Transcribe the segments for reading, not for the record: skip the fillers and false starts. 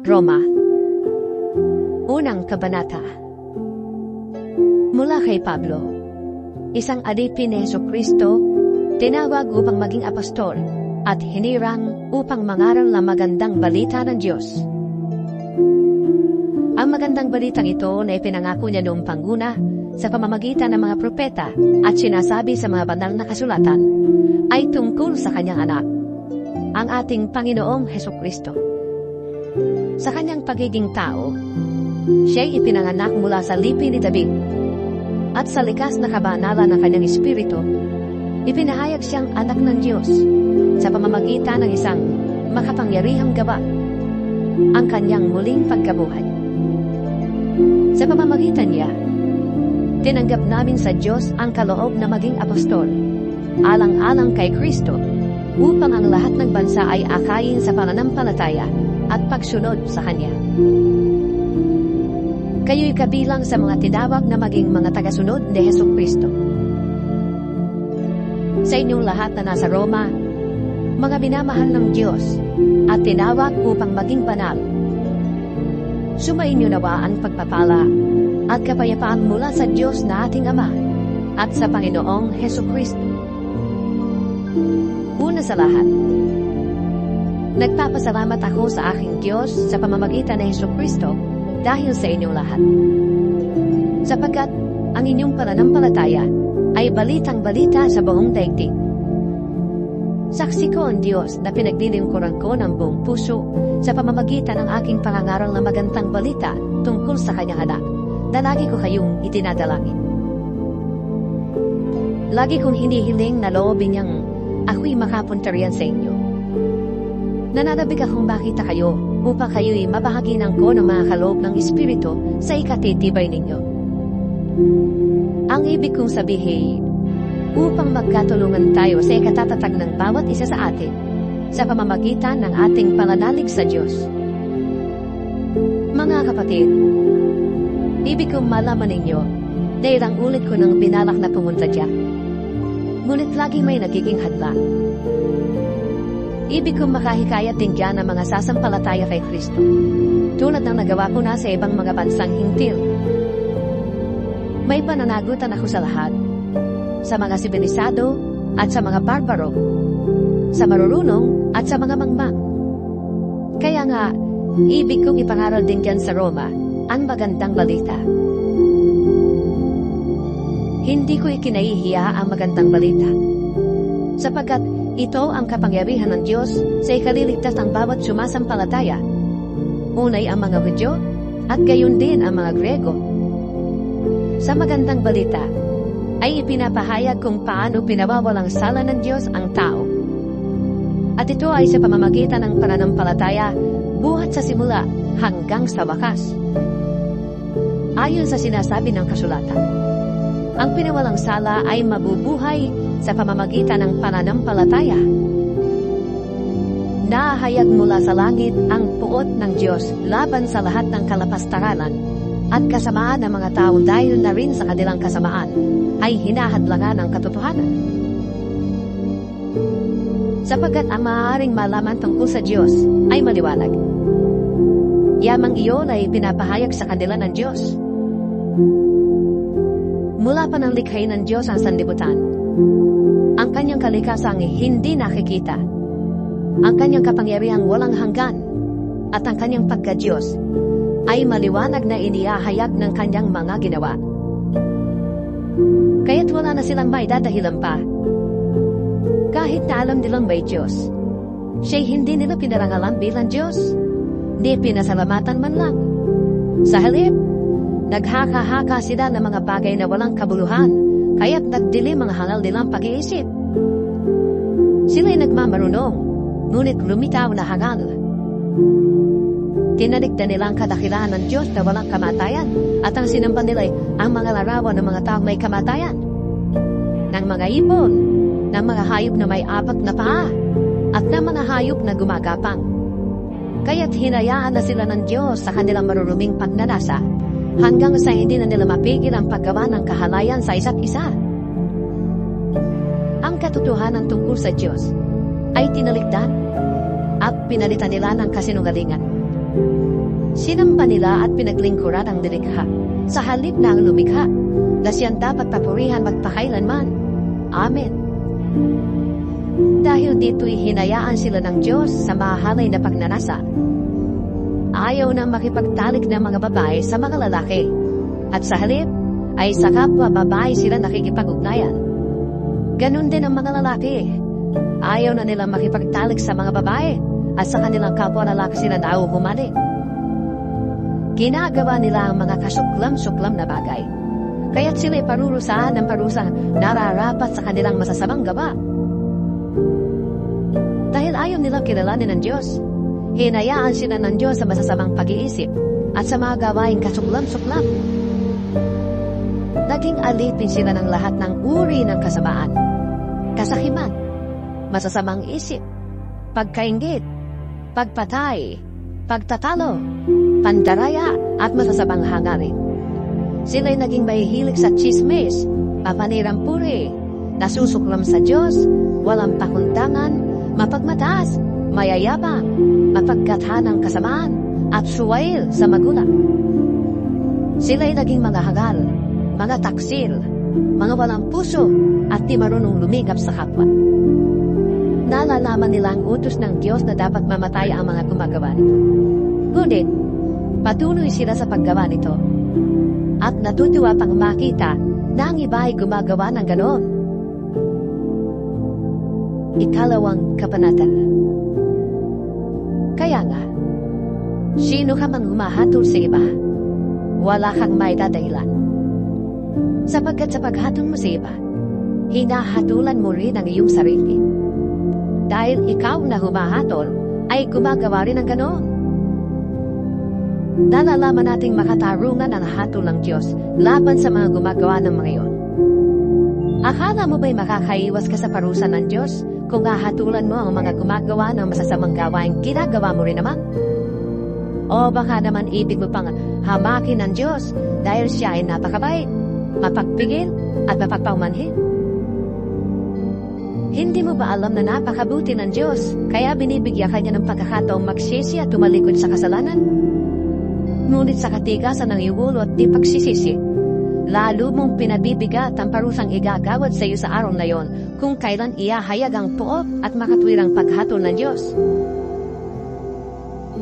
Roma, Unang Kabanata. Mula kay Pablo, isang alipin ni Jesucristo, tinawag upang maging apostol, at hinirang upang mangaral ng magandang balita ng Diyos. Ang magandang balitang ito na ipinangako niya noong panguna sa pamamagitan ng mga propeta at sinasabi sa mga banal na kasulatan ay tungkol sa kanyang anak, ang ating Panginoong Jesucristo. Sa kanyang pagiging tao, siya'y ipinanganak mula sa lipi ni David, at sa likas na kabanalan ng kanyang espiritu, ipinahayag siyang anak ng Diyos sa pamamagitan ng isang makapangyarihang gawa, ang kanyang muling pagkabuhay. Sa pamamagitan niya, tinanggap namin sa Diyos ang kaloob na maging apostol, alang-alang kay Kristo, upang ang lahat ng bansa ay akayin sa pananampalataya at pagsunod sa Kanya. Kayo'y kabilang sa mga tinawag na maging mga tagasunod ni Jesucristo. Sa inyong lahat na nasa Roma, mga minamahal ng Diyos at tinawag upang maging banal, sumainyo nawa ang pagpapala at kapayapaan mula sa Diyos na ating Ama at sa Panginoong Jesucristo. Una sa lahat, nagpapasalamat ako sa aking Diyos sa pamamagitan ng Jesucristo dahil sa inyong lahat. Sapagkat ang inyong pananampalataya ay balitang-balita sa buong daigdig. Saksi ko ang Diyos na pinaglilingkuran ko ng buong puso sa pamamagitan ng aking pangangaral na magandang balita tungkol sa kanyang anak, na lagi ko kayong itinadalangin. Lagi kong hinihiling na loobin niyang ako'y makapunta riyan sa inyo. Nananabik akong makita kayo upang kayo'y mabahaginan ko ng mga kaloob ng Espiritu sa ikatitibay ninyo. Ang ibig kong sabihin, upang magkatulungan tayo sa ikatatatag ng bawat isa sa atin sa pamamagitan ng ating pananalig sa Diyos. Mga kapatid, ibig kong malaman ninyo na ilang ulit ko nang binalak na pumunta diyan. Ngunit lagi may nagiging hadlang. Ibig kong makahikayat din diyan ng mga sasampalataya kay Kristo, tulad ng nagawa ko na sa ibang mga bansang hintil. May pananagutan ako sa lahat, sa mga sibilisado at sa mga barbaro, sa marurunong at sa mga mangmang. Kaya nga, ibig kong ipangaral din diyan sa Roma ang magandang balita. Hindi ko ikinahihiya ang magandang balita, sapagkat ito ang kapangyarihan ng Diyos sa ikaliligtas ng bawat sumasampalataya, unay ang mga Hudyo at gayon din ang mga Grego. Sa magandang balita ay ipinapahayag kung paano pinawawalang sala ng Diyos ang tao. At ito ay sa pamamagitan ng pananampalataya buhat sa simula hanggang sa wakas. Ayon sa sinasabi ng kasulatan, ang pinawalang sala ay mabubuhay sa pamamagitan ng pananampalataya. Nahayag mula sa langit ang puot ng Diyos laban sa lahat ng kalapastaranan at kasamaan ng mga tao dahil na rin sa kanilang kasamaan ay hinahadlangan ng katotohanan. Sapagkat ang maaaring malaman tungkol sa Diyos ay maliwanag. Yamang iyon ay pinapahayag sa kanila ng Diyos. Mula pa ng likhay ng Diyos ang sanlibutan, ang kanyang kalikasang hindi nakikita, ang kanyang kapangyarihang walang hanggan, at ang kanyang pagka-Diyos ay maliwanag na inihahayag ng kanyang mga ginawa. Kaya't wala na silang may dadahilan pa. Kahit na alam nilang may Diyos, siya'y hindi nila pinarangalan bilang Diyos, di pinasalamatan man lang. Sa halip, naghaka-haka sila ng mga bagay na walang kabuluhan, kaya't nagdilim ang hangal nilang pag-iisip. Sila'y nagmamarunong, ngunit lumitaw na hangal. Tinalikda nila ang kadakilahan ng Diyos na walang kamatayan, at ang sinamba nila'y ang mga larawan ng mga taong may kamatayan, ng mga ibon, ng mga hayop na may apat na paa, at ng mga hayop na gumagapang. Kaya't hinayaan na sila ng Diyos sa kanilang maruruming pagnanasa, hanggang sa hindi na nila mapigil ang paggawa ng kahalayan sa isa't isa. Ang katotohanan tungkol sa Diyos ay tinalikdan at pinalitan nila ng kasinungalingan. Sinamba nila at pinaglingkuran ang nilikha, sa halip na ang lumikha, na siyang dapat papurihan magpakailanman. Amen. Dahil dito'y hinayaan sila ng Diyos sa mahalay na pagnanasa. Ayaw na makipagtalik ng mga babae sa mga lalaki, at sa halip ay sa kapwa babae sila nakikipag-ugnayan. Ganun din ang mga lalaki. Ayaw na nila makipagtalik sa mga babae, at sa kanilang kapwa lalaki sila nauhumalik. Ginagawa nila ang mga kasuklam-suklam na bagay, kaya't sila'y parurusahan ng parusang nararapat sa kanilang masasamang gawa. Dahil ayaw nilang kilalanin ng Diyos, hinayaan sila ng Diyos sa masasamang pag-iisip at sa mga gawaing kasuklam-suklam. Naging alipin sila ng lahat ng uri ng kasamaan, kasakiman, masasamang isip, pagkainggit, pagpatay, pagtatalo, pandaraya at masasamang hangarin. Sila'y naging mahihilig sa chismis, papanirampuri, nasusuklam sa Diyos, walang pakundangan, mapagmataas, mayayabang, mapagkathanang kasamaan, at suwail sa magulang. Sila'y naging mga hangal, mga taksil, mga walang puso, at di marunong lumigap sa kapwa. Nalalaman nila ang utos ng Diyos na dapat mamatay ang mga gumagawa nito. Ngunit, patuloy sila sa paggawa nito. At natutuwa pang makita na ang iba ay gumagawa ng ganoon. Ikalawang kabanata. Kaya nga, sino ka man humahatol sa iba, wala kang may dadahilan. Sapagkat sa paghatol mo sa iba, hinahatulan mo rin ang iyong sarili. Dahil ikaw na humahatol ay gumagawa rin ng ganoon. Nalalaman nating makatarungan ang hatol ng Diyos laban sa mga gumagawa ng mga iyon. Akala mo ba'y makakaiwas ka sa parusa ng Diyos kung hahatulan mo ang mga gumagawa ng masasamang gawain ginagawa mo rin naman? O baka naman ibig mo pang hamakin ng Diyos dahil siya ay napakabait, mapagpigil at mapagpaumanhin? Hindi mo ba alam na napakabuti ng Diyos kaya binibigyan kanya ng pagkakataong magsisi at tumalikod sa kasalanan? Ngunit sa katigasan ng iwulo at di pagsisisi, lalo mong pinabibigat ang parusang igagawad sa iyo sa araw na yon kung kailan iyahayag ang puot at makatwirang paghatol ng Diyos.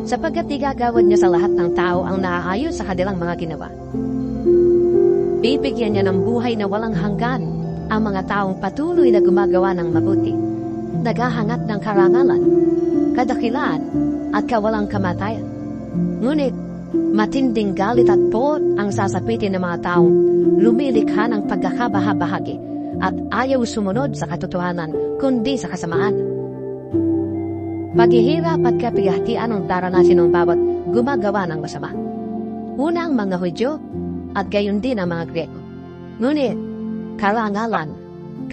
Sapagkat igagawad niya sa lahat ng tao ang naaayon sa kanilang mga ginawa. Bibigyan niya ng buhay na walang hanggan ang mga taong patuloy na gumagawa ng mabuti, naghahangat ng karangalan, kadakilaan at kawalang kamatayan. Ngunit, matinding galit at puot ang sasapitin ng mga taong lumilikha ng pagkakabahabahagi at ayaw sumunod sa katotohanan kundi sa kasamaan. Paghihirap at kapigahatian ang daranasin ng bawat gumagawa ng masama. Una ang mga Hudyo at gayon din ang mga Greko. Ngunit, karangalan,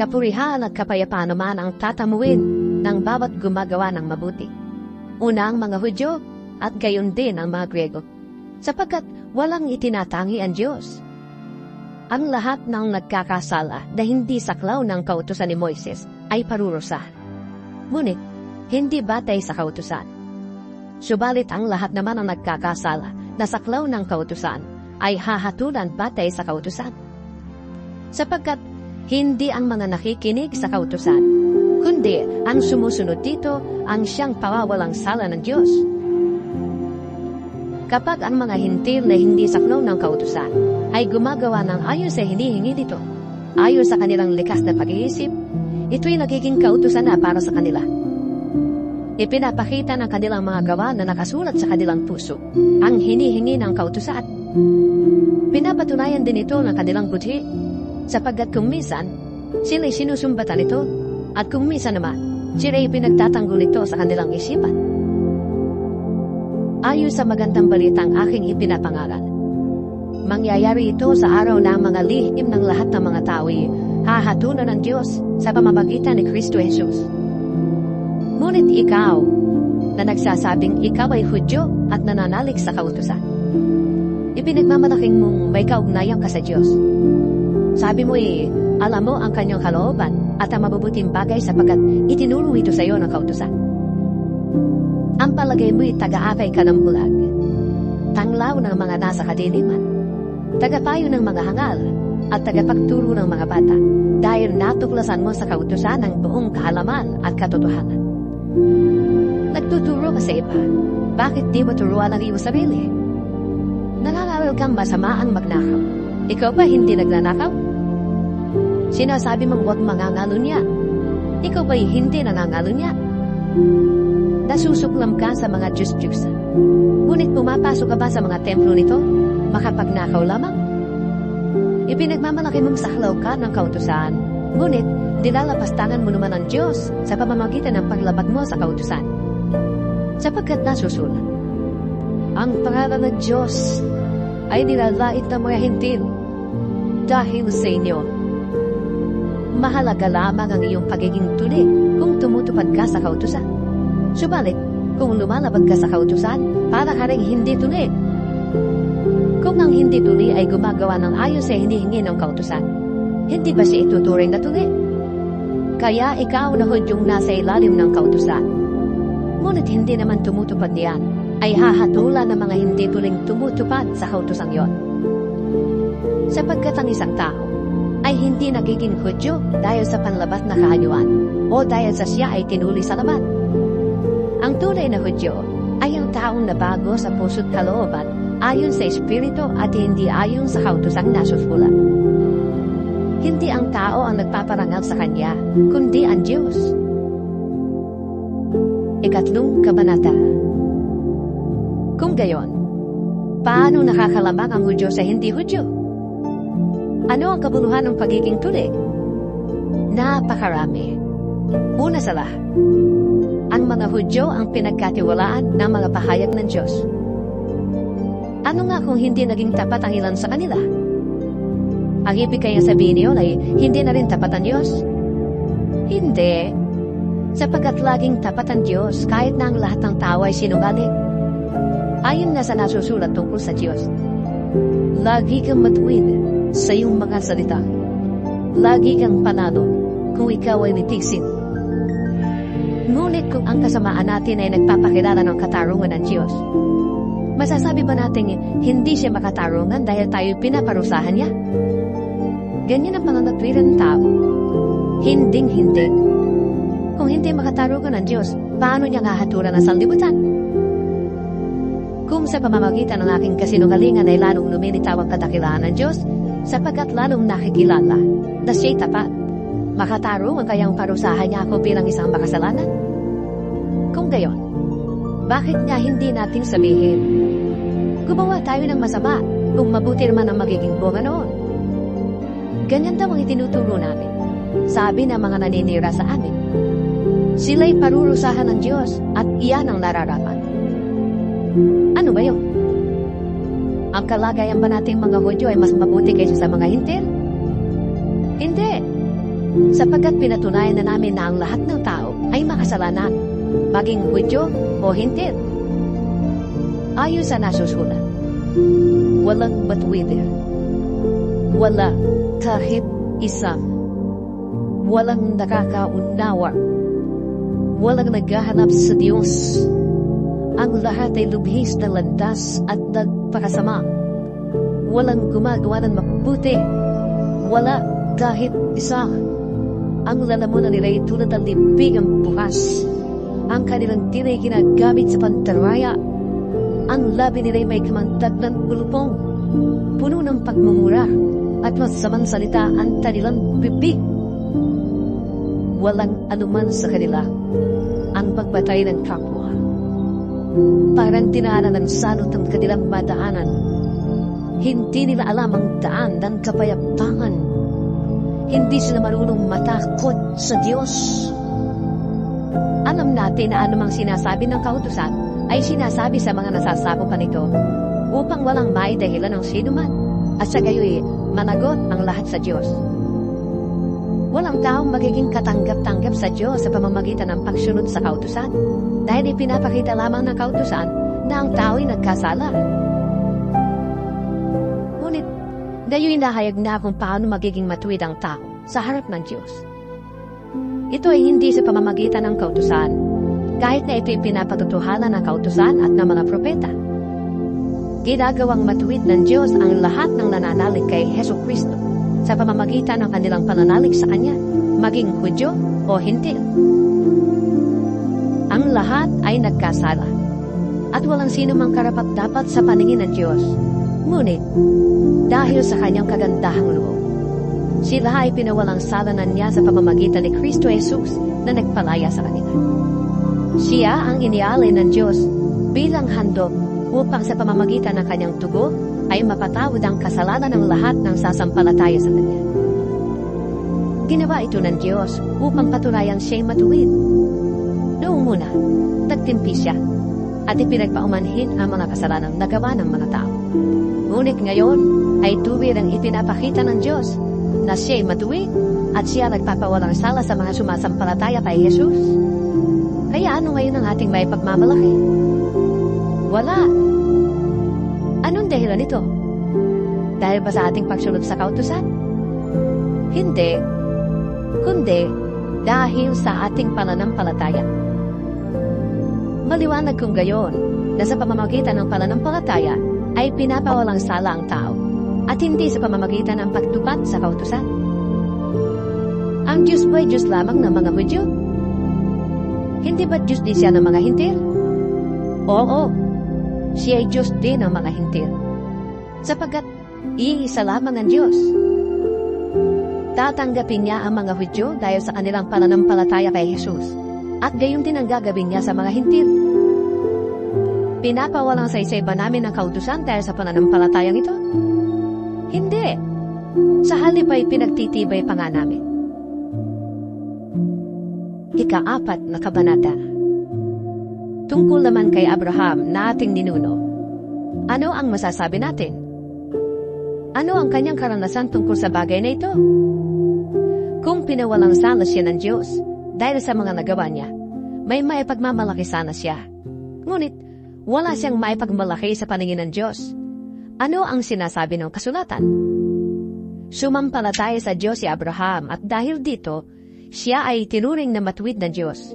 kapurihan at kapayapaan naman ang tatamuin ng bawat gumagawa ng mabuti. Una ang mga Hudyo at gayon din ang mga Greko, sapagkat walang itinatangi ang Diyos. Ang lahat ng nagkakasala na hindi saklaw ng kautusan ni Moises ay parurusahan. Ngunit, hindi batay sa kautusan. Subalit ang lahat naman ng nagkakasala na saklaw ng kautusan ay hahatulan batay sa kautusan. Sapagkat hindi ang mga nakikinig sa kautusan, kundi ang sumusunod dito ang siyang pawawalang sala ng Diyos. Kapag ang mga hintil na hindi saklaw ng kautusan ay gumagawa ng ayon sa hinihingi dito, ayon sa kanilang likas na pag-iisip, ito'y nagiging kautusan na para sa kanila. Ipinapakita ng kanilang mga gawa na nakasulat sa kanilang puso ang hinihingi ng kautusan. Pinapatunayan din ito ng kanilang budhi, sapagkat kung minsan, sila'y sinusumbatan ito, at kung minsan naman, sila'y pinagtatanggol ito sa kanilang isipan. Ayon sa magandang balitang aking ipinapangaral, mangyayari ito sa araw na ang mga lihim ng lahat ng mga tao'y hahatulan ng Diyos sa pamamagitan ni Kristo Jesus. Ngunit ikaw, na nagsasabing ikaw ay Hudyo at nananalig sa kautusan, ipinagmamalaking mong may kaugnayan ka sa Diyos. Sabi mo alam mo ang kanyang kalooban at ang mabubuting bagay sapagkat itinuro ito sa iyo ng kautusan. Ang palagay mo'y taga-akay ka ng bulag. Tanglaw ng mga nasa kadiliman. Tagapayo ng mga hangal at tagapagturo ng mga bata dahil natuklasan mo sa kautusan ng buong kaalaman at katotohanan. Nagtuturo ka sa iba. Bakit di mo turuan ang iyong sarili? Nangangaral kang masama ang magnakaw. Ikaw ba hindi nagnanakaw? Sinasabi mong huwag mangangalunya. Ikaw ba'y hindi nangangalunya? Nasusuklam ka sa mga Diyos-Diyos. Ngunit pumapasok ka ba sa mga templo nito? Makapagnakaw lamang? Ipinagmamalaki mong saklaw ka ng kautusan. Ngunit, dilalapastangan mo naman ang Diyos sa pamamagitan ng paglabag mo sa kautusan. Sapagkat nasusulat, ang pangalan ng Diyos ay nilalait ng mga hintil dahil sa inyo. Mahalaga lamang ang iyong pagiging tuli kung tumutupad ka sa kautusan. Subalit, kung lumalabag ka sa kautusan, para ka rin hindi tuli. Kung ang hindi tuli ay gumagawa ng ayon sa hinihingi ng kautusan, hindi ba siya ituturing na tuli? Kaya ikaw na hudyong nasa ilalim ng kautusan. Ngunit hindi naman tumutupad niyan, ay hahatulan ng mga hindi tuling tumutupad sa kautusang yon. Sapagkat ang isang tao ay hindi nagiging hudyo dahil sa panlabas na kahayuan o dahil sa siya ay tinuli sa laban. Ang tunay na hudyo ay ang taong nabago sa puso't kalooban ayon sa Espiritu at hindi ayon sa kautosang nasusulat. Hindi ang tao ang nagpaparangal sa kanya, kundi ang Diyos. Ikatlong kabanata. Kung gayon, paano nakakalambang ang Hudyo sa hindi Hudyo? Ano ang kabuluhan ng pagiging tuli? Napakarami. Una sa lahat, ang mga Hudyo ang pinagkatiwalaan ng mga pahayag ng Diyos. Ano nga kung hindi naging tapat ang ilan sa kanila? Ang ibig kaya sabihin niyon ay hindi na rin tapat ang Diyos? Hindi. Sapagkat laging tapat ang Diyos kahit na ang lahat ng tao ay sinungaling. Ayon nga sa nasusulat tungkol sa Diyos, lagi kang matuwid sa iyong mga salita. Lagi kang panalo kung ikaw ay nitisin. Ngunit kung ang kasamaan natin ay nagpapakilala ng katarungan ng Diyos, masasabi ba natin hindi siya makatarungan dahil tayo pinaparusahan niya? Ganyan ang pananatwiran ng tao. Hinding-hindi. Kung hindi makatarungan ng Diyos, paano niya hahatulan ang sanlibutan? Kung sa pamamagitan ng aking kasinungalingan ay lalong lumilitaw ang kadakilaan ng Diyos, sapagkat lalong nakikilala na siya'y tapat, makatarungan kayang parusahan niya ako bilang isang makasalanan? Kung gayon, bakit nga hindi nating sabihin, gumawa tayo ng masama kung mabuti naman ang magiging bunga noon? Ganyan daw ang itinuturo namin. Sabi ng mga naninira sa amin, sila'y parurusahan ng Diyos at iyan ang nararapat. Ano ba yun? Ang kalagayan ba nating mga Hudyo ay mas mabuti kaysa sa mga hintil? Hindi. Sapagkat pinatunayan na namin na ang lahat ng tao ay makasalanan, maging Hudyo o hintil. Ayon sa nasusulat, walang batuwidir. Wala kahit isa. Walang nakakaunawa. Walang naghahanap sa Diyos. Ang lahat ay lubhis na landas at nagpakasama. Walang gumagawa ng mabuti. Wala kahit isa. Ang lalamunan nila ay tulad ng libigang bukas. Ang kanilang tinay ginagamit sa pantaraya. Ang labi nila ay may kamantag ng ulupong. Puno ng pagmumura at masamang salita ang kanilang bibig. Walang anuman sa kanila ang pagbatay ng kapwa. Parang tinaanan ng salot ang kanilang madaanan. Hindi nila alam ang daan ng kapayapangan. Hindi sila marunong matakot sa Diyos. Alam natin na anumang sinasabi ng kautusan ay sinasabi sa mga nasasakop pa nito upang walang may dahilan ng sinuman at sa gayoy managot ang lahat sa Diyos. Walang taong magiging katanggap-tanggap sa Diyos sa pamamagitan ng pagsunod sa kautusan dahil ipinapakita lamang ng kautusan na ang tao'y nagkasala. Ngunit, gayo'y nahayag na kung paano magiging matuwid ang tao sa harap ng Diyos. Ito ay hindi sa pamamagitan ng kautusan, kahit na ito'y pinapatotohanan ng kautusan at ng mga propeta. Ginagawang matuwid ng Diyos ang lahat ng nananalig kay Hesus Kristo sa pamamagitan ng kanilang pananalig sa Kanya, maging Hudyo o Hintil. Ang lahat ay nagkasala at walang sino mang karapat-dapat sa paningin ng Diyos. Ngunit, dahil sa Kanyang kagandahang loob, sila ay pinawalang salanan niya sa pamamagitan ni Kristo Jesus na nagpalaya sa kanila. Siya ang inialay ng Diyos bilang handog upang sa pamamagitan ng Kanyang dugo ay mapatawad ang kasalanan ng lahat ng sasampalataya sa Kanya. Ginawa ito ng Diyos upang patunayang siya'y matuwid. Noong una, nagtimpi siya at ipinagpaumanhin ang mga kasalanang nagawa ng mga tao. Ngunit ngayon ay tuwirang ipinapakita ng Diyos na siya'y matuwid at siya nagpapawalang sala sa mga sumasampalataya kay Jesus. Kaya ano ngayon ang ating may pagmamalaki? Wala. Anong dahilan nito? Dahil ba sa ating pagsunod sa kautusan? Hindi. Kundi dahil sa ating pananampalataya. Maliwanag kung gayon na sa pamamagitan ng pananampalataya ay pinapawalang sala ang tao at hindi sa pamamagitan ng pagtupad sa kautusan. Ang Diyos ba'y Diyos lamang ng mga Hudyo? Hindi ba Diyos din siya ng mga Hintil? Oo, siya ay Diyos din ng mga Hintil. Sapagkat iisa lamang ang Diyos. Tatanggapin niya ang mga Hudyo dahil sa kanilang pananampalataya kay Jesus. At gayon din ang gagawin niya sa mga Hintil. Pinapawalang saysay ba namin ang kautusan dahil sa pananampalatayang ito? Hindi. Sa halip ay pinagtitibay pa nga namin. Ika-4 na kabanata. Tungkol naman kay Abraham na ating ninuno. Ano ang masasabi natin? Ano ang kanyang karanasan tungkol sa bagay na ito? Kung pinawalang sala siya ng Diyos dahil sa mga nagawa niya, may maipagmamalaki sana siya. Ngunit, wala siyang maipagmalaki sa paningin ng Diyos. Ano ang sinasabi ng kasulatan? Sumampalataya sa Diyos si Abraham at dahil dito, siya ay tinuring na matuwid ng Diyos.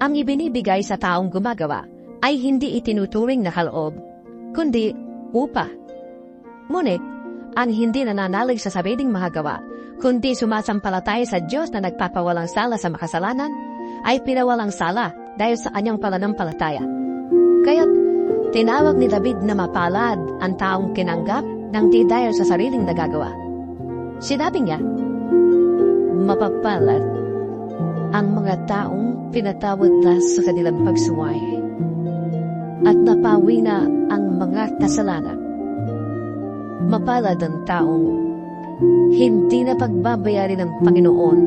Ang ibinibigay sa taong gumagawa ay hindi itinuturing na kaloob, kundi upa. Ngunit, ang hindi nananalig sa sariling mga gawa, kundi sumasampalataya sa Diyos na nagpapawalang sala sa makasalanan, ay pinawalang sala dahil sa kanyang pananampalataya. Kaya't, tinawag ni David na mapalad ang taong kinanggap ng di dahil sa sariling nagagawa. Sinabi niya, mapapalad ang mga taong pinatawad na sa kanilang pagsuway at napawi na ang mga kasalanan. Mapalad ang taong hindi na pagbabayarin ng Panginoon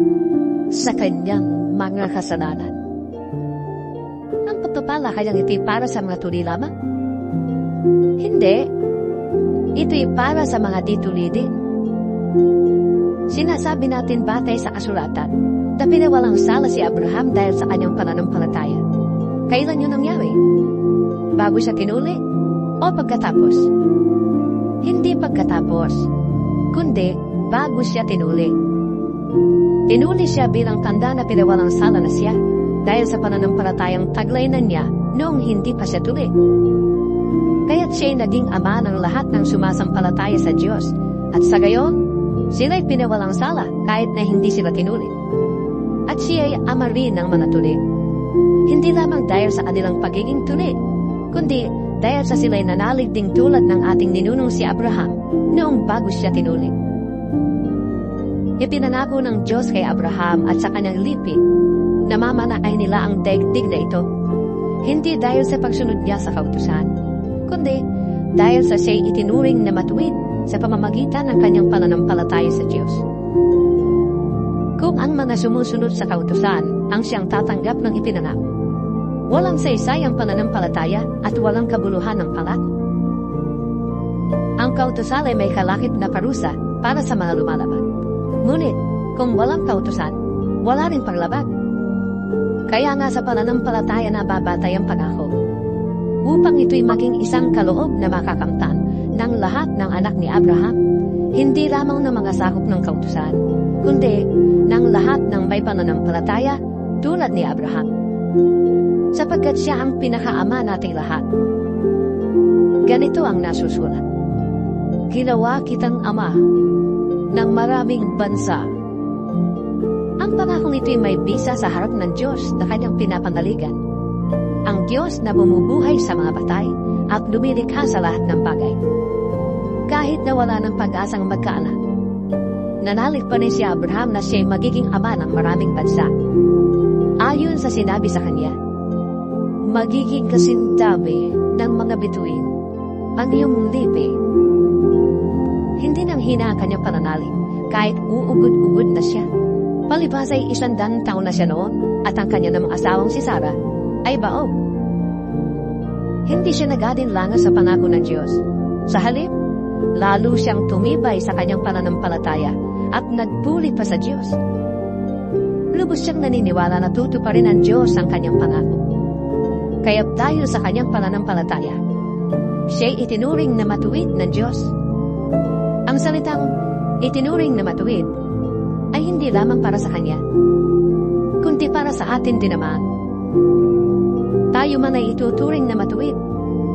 sa kanyang mga kasalanan. Ang pagpapala kayang ito'y para sa mga tuli lamang? Hindi. Ito'y para sa mga dituli din. Sinasabi natin batay sa kasulatan na pinawalang sala si Abraham dahil sa kanyang pananampalataya. Kailan yun nangyari? Bago siya tinuli? O pagkatapos? Hindi pagkatapos, kundi bago siya tinuli. Tinuli siya bilang tanda na pinawalang sala na siya dahil sa pananampalatayang taglainan niya noong hindi pa siya tuli. Kaya't siya'y naging ama ng lahat ng sumasampalataya sa Diyos at sa gayon, sila'y pinawalang sala kahit na hindi sila tinuli. At siya'y ama rin ng mga tuli. Hindi lamang dahil sa kanilang pagiging tuli, kundi dahil sa sila'y nanalig ding tulad ng ating ninunong si Abraham noong bago siya tinuli. Ipinangako ng Diyos kay Abraham at sa kanyang lipi na mamanakay nila ang daigdig na ito, hindi dahil sa pagsunod niya sa kautusan, kundi dahil sa siya'y itinuring na matuwid sa pamamagitan ng kanyang pananampalataya sa Diyos. Kung ang mga sumusunod sa kautusan ang siyang tatanggap ng ipinangako, walang saysay ang pananampalataya at walang kabuluhan ng pangako. Ang kautusan ay may kalakip na parusa para sa mga lumalabag. Ngunit, kung walang kautusan, wala rin paglabag. Kaya nga sa pananampalataya na babatay ang pangako, upang ito'y maging isang kaloob na makakamtan ng lahat ng anak ni Abraham, hindi lamang ng mga sakop ng kautusan, kundi ng lahat ng may pananampalataya tulad ni Abraham. sapagkat siya ang pinakaama nating lahat. Ganito ang nasusulat. Ginawa kitang ama ng maraming bansa. Ang pangakong ito'y may bisa sa harap ng Diyos na kanyang pinapangaligan. Ang Diyos na bumubuhay sa mga patay at lumilikha sa lahat ng bagay. Kahit na wala ng pag-asang magkaanak, nanalig pa rin si Abraham na siya'y magiging ama ng maraming bansa. Ayon sa sinabi sa kanya, magiging kasindami ng mga bituin ang iyong lipi. Hindi nang hina ang kanyang pananalig, kahit uugod-ugod na siya. Palibhas ay 100 taon na siya noon, at ang kanya namang asawang si Sarah ay baog. Hindi siya nagadinlangan sa pangako ng Diyos. Sa halip, lalo siyang tumibay sa kanyang pananampalataya at nagpuli pa sa Diyos. Lubos siyang naniniwala na tutuparin ng Diyos ang kanyang pangako. Kaya dahil sa kanyang pananampalataya, siya'y itinuring na matuwid ng Diyos. Ang salitang itinuring na matuwid ay hindi lamang para sa kanya, kundi para sa atin din naman. Tayo man ay ituturing na matuwid,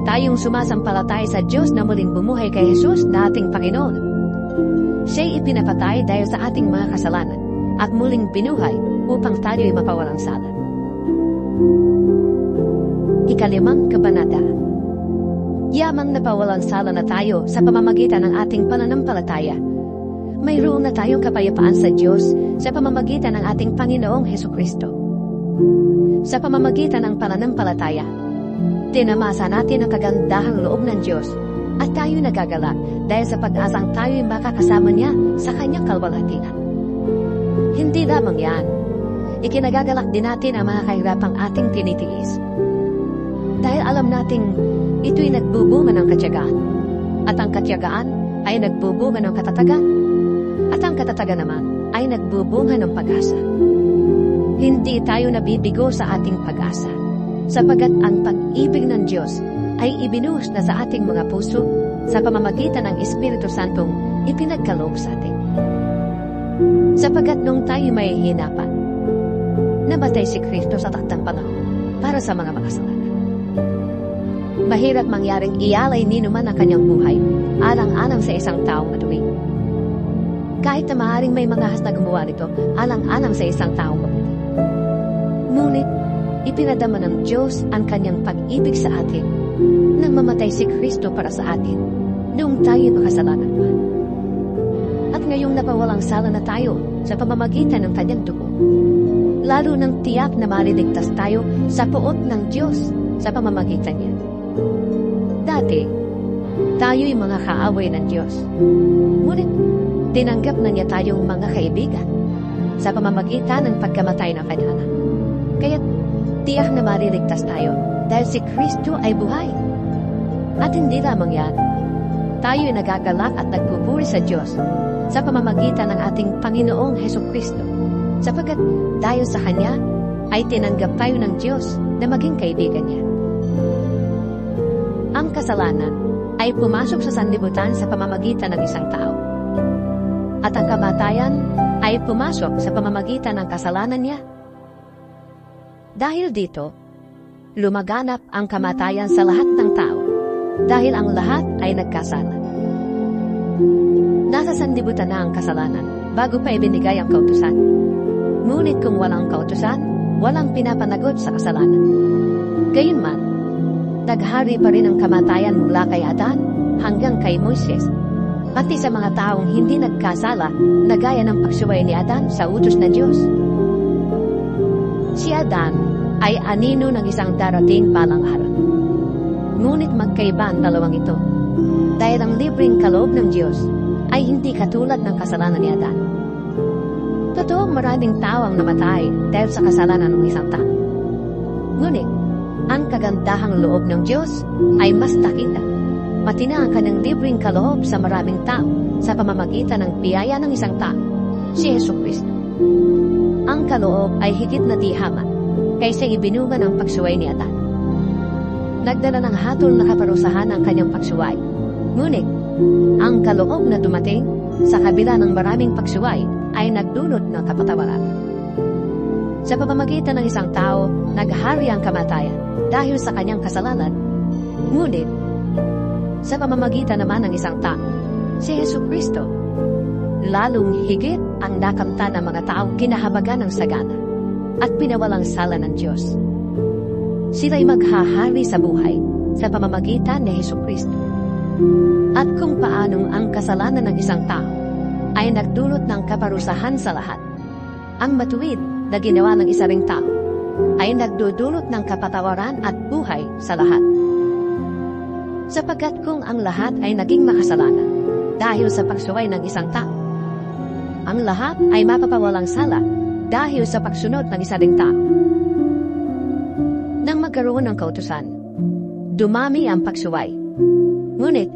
tayong sumasampalataya sa Diyos na muling bumuhay kay Jesus na ating Panginoon. Siya'y ipinapatay dahil sa ating mga kasalanan at muling binuhay upang tayo'y mapawalang sala. Ikalimang kabanata. Yamang napawalang sala na tayo sa pamamagitan ng ating pananampalataya. Mayroon na tayong kapayapaan sa Diyos sa pamamagitan ng ating Panginoong Hesukristo. Sa pamamagitan ng pananampalataya, tinamasa natin ang kagandahang loob ng Diyos at tayo nagagalak dahil sa pag-asang tayo'y makakasama niya sa kanyang kalwalhatian. Hindi lamang yan, ikinagagalak din natin ang mga kahirapang ating tinitiis. Dahil alam nating ito'y nagbubunga ng katiyagaan, at ang katiyagaan ay nagbubunga ng katatagan, at ang katatagan naman ay nagbubunga ng pag-asa. Hindi tayo nabibigo sa ating pag-asa, sapagat ang pag-ibig ng Diyos ay ibinuhos na sa ating mga puso sa pamamagitan ng Espiritu Santong ipinagkaloob sa atin. Sapagat nung tayo may hinapan, namatay si Kristo sa taktang panahon para sa mga makasalanan. Mahirap mangyaring ialay ni naman ang kanyang buhay alang-alang sa isang taong matuwid. Kahit na maaaring may mga has na gumawa nito alang-alang sa isang taong matuwid. Ngunit, ipinadama ng Diyos ang kanyang pag-ibig sa atin nang mamatay si Kristo para sa atin noong tayo makasalanan pa. At ngayong napawalang sala na tayo sa pamamagitan ng kanyang dugo, lalo nang tiyak na maliligtas tayo sa puot ng Diyos sa pamamagitan niya. Dati, tayo'y mga kaaway ng Diyos. Ngunit, tinanggap na niya tayong mga kaibigan sa pamamagitan ng pagkamatay ng kanyang anak. Kaya't tiyak na mariligtas tayo dahil si Kristo ay buhay. At hindi lamang yan, tayo'y nagagalak at nagpupuri sa Diyos sa pamamagitan ng ating Panginoong Hesukristo, sapagkat dahil sa Kanya ay tinanggap tayo ng Diyos na maging kaibigan niya. Ang kasalanan ay pumasok sa sanlibutan sa pamamagitan ng isang tao. At ang kamatayan ay pumasok sa pamamagitan ng kasalanan niya. Dahil dito, lumaganap ang kamatayan sa lahat ng tao dahil ang lahat ay nagkasala. Nasa sanlibutan na ang kasalanan bago pa ibinigay ang kautusan. Ngunit kung walang kautusan, walang pinapanagot sa kasalanan. Gayunman, naghari pa rin ang kamatayan mula kay Adan hanggang kay Moises, pati sa mga taong hindi nagkasala na gaya ng pagsuway ni Adan sa utos ng Diyos. Si Adan ay anino ng isang darating balang araw. Ngunit magkaiba ang dalawang ito, dahil ang libreng kaloob ng Diyos ay hindi katulad ng kasalanan ni Adan. Totoong maraming tao ang namatay dahil sa kasalanan ng isang tao. Ngunit, ang kagandahang loob ng Diyos ay mas dakila, pati na ang kanyang libreng kaloob sa maraming tao sa pamamagitan ng biyaya ng isang tao, si Hesukristo. Ang kaloob ay higit na dihaman kaysa ibinunga ng pagsuway ni Adan. Nagdala ng hatol na kaparusahan ang kanyang pagsuway. Ngunit, ang kaloob na dumating sa kabila ng maraming pagsuway ay nagdulot ng kapatawaran. Sa pamamagitan ng isang tao, naghari ang kamatayan dahil sa kanyang kasalanan. Ngunit, sa pamamagitan naman ng isang tao, si Jesucristo, lalong higit ang nakamtan ng mga taong kinahabagan ng sagana at pinawalang sala ng Diyos. Sila'y maghahari sa buhay sa pamamagitan ni Jesucristo. At kung paanong ang kasalanan ng isang tao ay nagdulot ng kaparusahan sa lahat, ang matuwid na ginawa ng isa ring tao ay nagdudulot ng kapatawaran at buhay sa lahat. Sapagkat kung ang lahat ay naging makasalanan dahil sa pagsuway ng isang tao, ang lahat ay mapapawalang sala dahil sa pagsunod ng isa ring tao. Nang magkaroon ng kautusan, dumami ang pagsuway. Ngunit,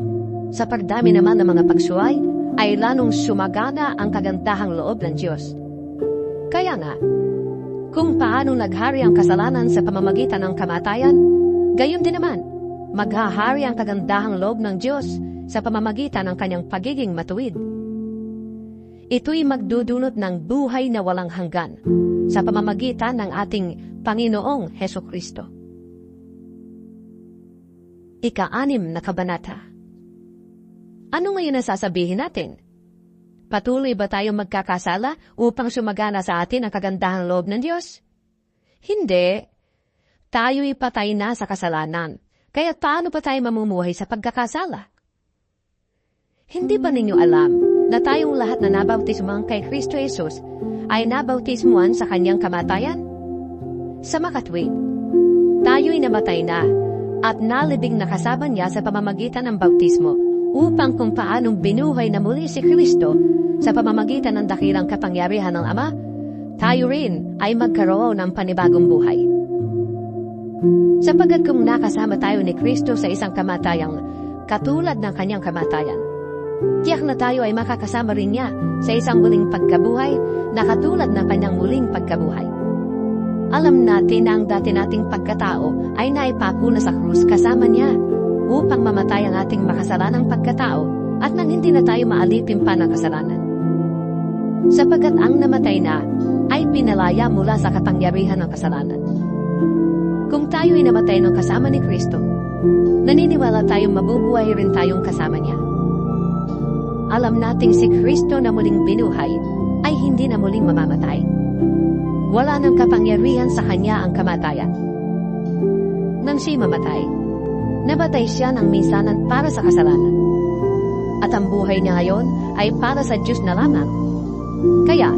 sa pagdami naman ng mga pagsuway, ay lalong sumagana ang kagandahang loob ng Diyos. Kaya nga, kung paano naghari ang kasalanan sa pamamagitan ng kamatayan, gayon din naman, maghahari ang kagandahang loob ng Diyos sa pamamagitan ng kanyang pagiging matuwid. Ito'y magdudulot ng buhay na walang hanggan sa pamamagitan ng ating Panginoong Hesukristo. Ika-6 na kabanata. Ano ngayon ang sasabihin natin? Patuloy ba tayo magkakasala upang sumagana sa atin ang kagandahang loob ng Diyos? Hindi. Tayo'y patay na sa kasalanan. Kaya paano pa tayo mamumuhay sa pagkakasala? Hindi ba ninyo alam na tayong lahat na nabautismuhan kay Kristo Jesus ay nabautismuhan sa kanyang kamatayan? Sa makatwid, tayo'y namatay na at nalibing na kasama niya sa pamamagitan ng bautismo upang kung paanong binuhay na muli si Kristo sa pamamagitan ng dakilang kapangyarihan ng Ama, tayo rin ay magkaroon ng panibagong buhay. Sapagkat kung nakasama tayo ni Kristo sa isang kamatayang katulad ng kanyang kamatayan, tiyak na tayo ay makakasama rin niya sa isang muling pagkabuhay na katulad ng kanyang muling pagkabuhay. Alam natin na ang dati nating pagkatao ay naipako na sa krus kasama niya upang mamatay ang ating makasalanang pagkatao at nang hindi na tayo maalipin pa ng kasalanan. Sapagkat ang namatay na ay pinalaya mula sa kapangyarihan ng kasalanan. Kung tayo ay namatay ng kasama ni Kristo, naniniwala tayong mabubuhay rin tayong kasama niya. Alam nating si Kristo na muling binuhay ay hindi na muling mamamatay. Wala nang kapangyarihan sa kanya ang kamatayan. Nang siya mamatay, nabatay siya ng minsanan para sa kasalanan. At ang buhay niya ngayon ay para sa Diyos na lamang. Kaya,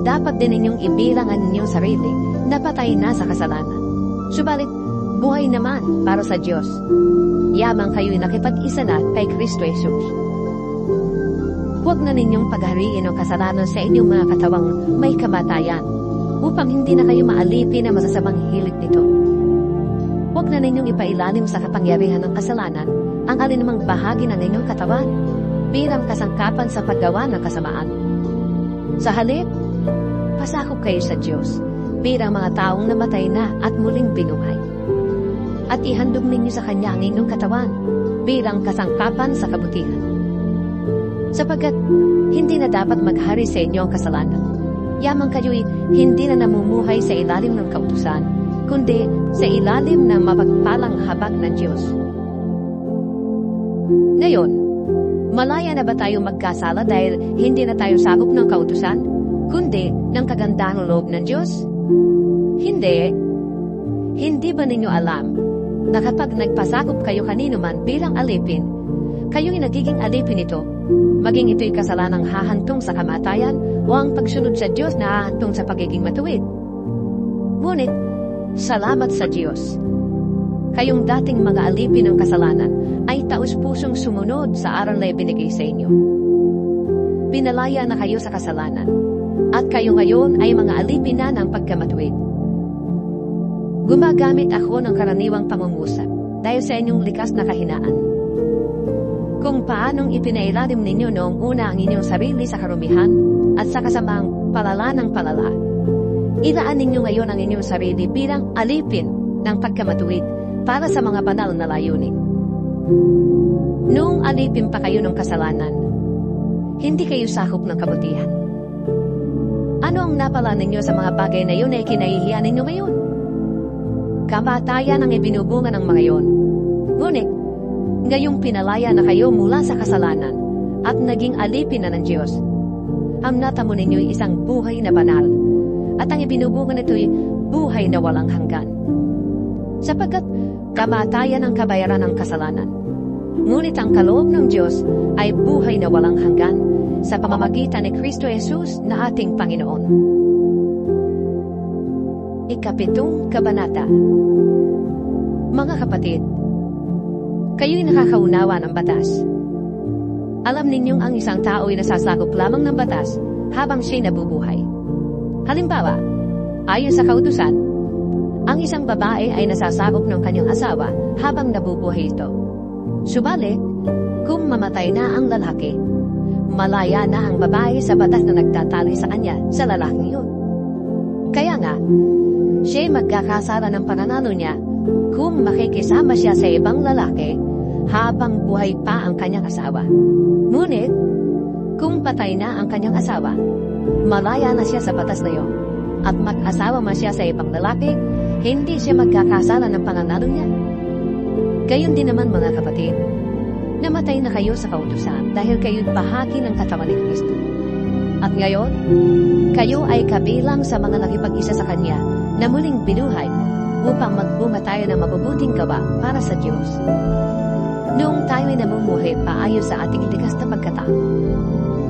dapat din ninyong ibilang ang inyong sarili na patay na sa kasalanan. Subalit, buhay naman para sa Diyos. Yamang kayo'y nakipag-isa na kay Kristo Jesus. Huwag na ninyong paghariin ang kasalanan sa inyong mga katawang may kamatayan upang hindi na kayo maalipin na masasamang hilig nito. Huwag na ninyong ipailalim sa kapangyarihan ng kasalanan ang alinmang bahagi ng inyong katawan bilang kasangkapan sa paggawa ng kasamaan. Sa halip, pasakop kayo sa Diyos bilang mga taong namatay na at muling binuhay. At ihandog ninyo sa Kanya ang inyong katawan bilang kasangkapan sa kabutihan. Sapagkat hindi na dapat maghari sa inyo ang kasalanan. Yamang kayo'y hindi na namumuhay sa ilalim ng kautusan, kundi sa ilalim ng mapagpalang habag ng Diyos. Ngayon, malaya na ba tayo magkasala dahil hindi na tayo sakop ng kautusan, kundi ng kagandahang loob ng Diyos? Hindi. Hindi ba ninyo alam na kapag nagpasakop kayo kanino man bilang alipin, kayo'y nagiging alipin ito, maging ito'y kasalanang hahantong sa kamatayan o ang pagsunod sa Diyos na hahantong sa pagiging matuwid? Ngunit, salamat sa Diyos. Kayong dating mga alipin ng kasalanan ay taus-pusong sumunod sa aral na ibinigay sa inyo. Pinalaya na kayo sa kasalanan, at kayo ngayon ay mga alipin na ng pagkamatuwid. Gumagamit ako ng karaniwang pangungusap dahil sa inyong likas na kahinaan. Kung paanong ipinailalim ninyo noong una ang inyong sarili sa karumihan at sa kasamang palala ng palala, ilaan ninyo ngayon ang inyong sarili bilang alipin ng pagkamatuwid para sa mga banal na layunin. Noong alipin pa kayo ng kasalanan, hindi kayo sakop ng kabutihan. Ano ang napala ninyo sa mga bagay na yun ay kinahihiya ninyo ngayon? Kamatayan ang ibinubunga ng mga yon. Ngunit, ngayong pinalaya na kayo mula sa kasalanan at naging alipin na ng Diyos, ang natamo ninyo'y isang buhay na banal at ang ibinubunga nito'y buhay na walang hanggan. Sapagkat kamatayan ang kabayaran ng kasalanan. Ngunit ang kaloob ng Diyos ay buhay na walang hanggan sa pamamagitan ni Kristo Jesus na ating Panginoon. Ikapitong Kabanata. Mga kapatid, kayo'y nakakaunawa ng batas. Alam ninyong ang isang tao'y nasasakop lamang ng batas habang siya'y nabubuhay. Halimbawa, ayon sa kautusan, ang isang babae ay nasasakop ng kanyang asawa habang nabubuhay ito. Subalit, kung mamatay na ang lalaki, malaya na ang babae sa batas na nagtatali sa kanya sa lalaking yun. Kaya nga, siya'y magkakasala ng pananalo niya kung makikisama siya sa ibang lalaki habang buhay pa ang kanyang asawa. Ngunit, kung patay na ang kanyang asawa, malaya na siya sa batas na yun, at mag-asawa man siya sa ibang lalaki, hindi siya magkakasala ng pananalo niya. Gayon din naman mga kapatid, namatay na kayo sa kautusan dahil kayo'y bahagi ng katawan ni Kristo. At ngayon, kayo ay kabilang sa mga nakipag-isa sa Kanya na muling binuhay upang magbunga tayo ng mabubuting gawa para sa Diyos. Noong tayo'y namumuhay pa ayon sa ating likas na pagkatao,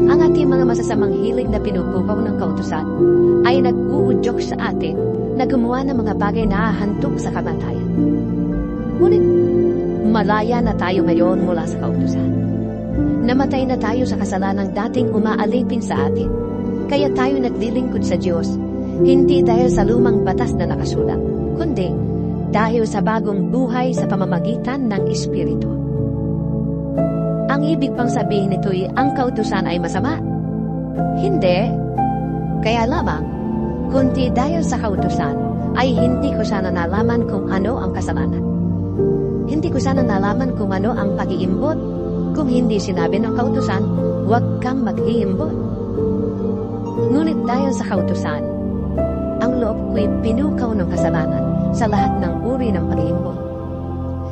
ang ating mga masasamang hilig na pinupukaw ng kautusan ay nag-uudyok sa atin na gumawa ng mga bagay na hahantong sa kamatayan. Ngunit, malaya na tayo ngayon mula sa kautusan. Namatay na tayo sa kasalanang dating umaalipin sa atin, kaya tayo naglilingkod sa Diyos, hindi dahil sa lumang batas na nakasulat, kundi dahil sa bagong buhay sa pamamagitan ng Espiritu. Ang ibig pang sabihin nito'y ang kautusan ay masama? Hindi. Kaya lamang, kundi dahil sa kautusan, ay hindi ko sana nalaman kung ano ang kasalanan. Hindi ko sana nalaman kung ano ang pag-iimbot kung hindi sinabi ng kautusan, huwag kang mag-iimbot. Ngunit dahil sa kautusan, ang loob ko'y pinukaw ng kasalanan sa lahat ng uri ng pag-iimbot,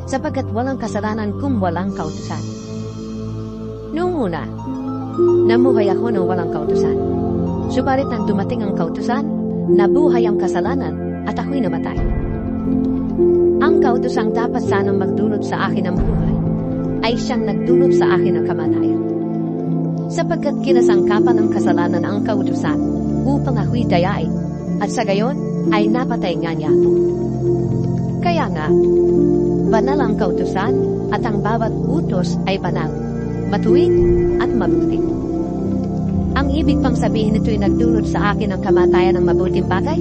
sapagkat walang kasalanan kung walang kautusan. Noong una, namuhay ako nang walang kautusan. Subalit nang dumating ang kautusan, nabuhay ang kasalanan at ako'y namatay. Ang kautusang dapat sanang magdulot sa akin ng buhay, ay siyang nagdulot sa akin ng kamatayan. Sapagkat kinasangkapan ng kasalanan ang kautusan upang ako'y dayain, at sa gayon ay napatay nga niya ako. Kaya nga, banal ang kautusan at ang bawat utos ay banal, matuwid at mabuti. Ang ibig pang sabihin nito'y nagdulot sa akin ng kamatayan ng mabuting bagay?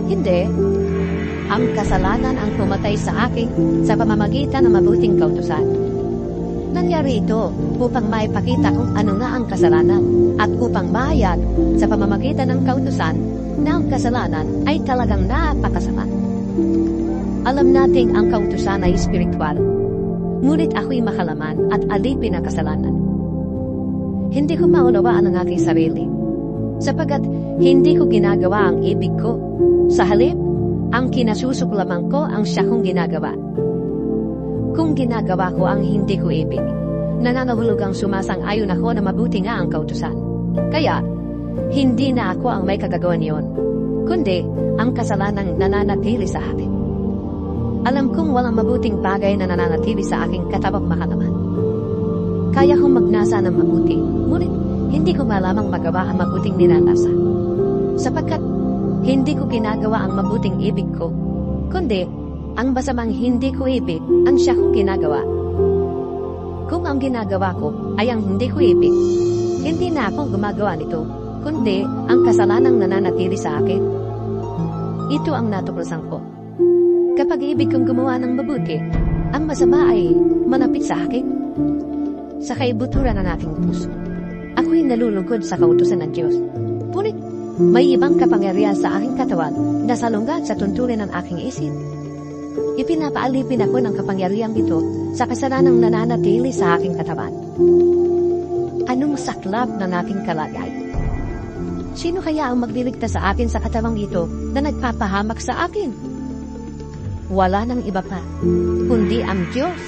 Hindi. Ang kasalanan ang pumatay sa akin sa pamamagitan ng mabuting kautusan. Nangyari ito upang maipakita kung ano nga ang kasalanan at upang mahayag sa pamamagitan ng kautusan na ang kasalanan ay talagang napakasama. Alam nating ang kautusan ay espiritual, ngunit ako'y makalaman at alipin ng kasalanan. Hindi ko maunawaan ang aking sarili, sapagkat hindi ko ginagawa ang ibig ko. Sa halip, ang kinasusuklaman ko ang siya kong ginagawa. Kung ginagawa ko ang hindi ko ibig, nangangahulugang sumasang-ayon ako na mabuti nga ang kautusan. Kaya, hindi na ako ang may kagagawa niyon, kundi ang kasalanang nananatili sa akin. Alam kong walang mabuting bagay na nananatili sa aking katabang makalaman. Kaya kong magnasa ng mabuti, ngunit hindi ko malamang magawa ang mabuting ninanasa. Sapagkat hindi ko ginagawa ang mabuting ibig ko, kundi ang masamang hindi ko ibig ang siya kong ginagawa. Kung ang ginagawa ko ay ang hindi ko ibig, hindi na akong gumagawa nito, kundi ang kasalanang nananatili sa akin. Ito ang natuklasan ko. Kapag ibig kong gumawa ng mabuti, ang masama ay manapit sa akin. Sa kaibuturan ng aking puso, ako'y nalulungkod sa kautusan ng Diyos. Ngunit, may ibang kapangyarihan sa aking katawan na salungat sa tuntunin ng aking isip. Ipinapaalipin ako ng kapangyarihan ito sa kasalanang nananatili sa aking katawan. Anong saklap ng aking kalagay? Sino kaya ang magliligtas sa akin sa katawang ito na nagpapahamak sa akin? Wala nang iba pa, kundi ang Diyos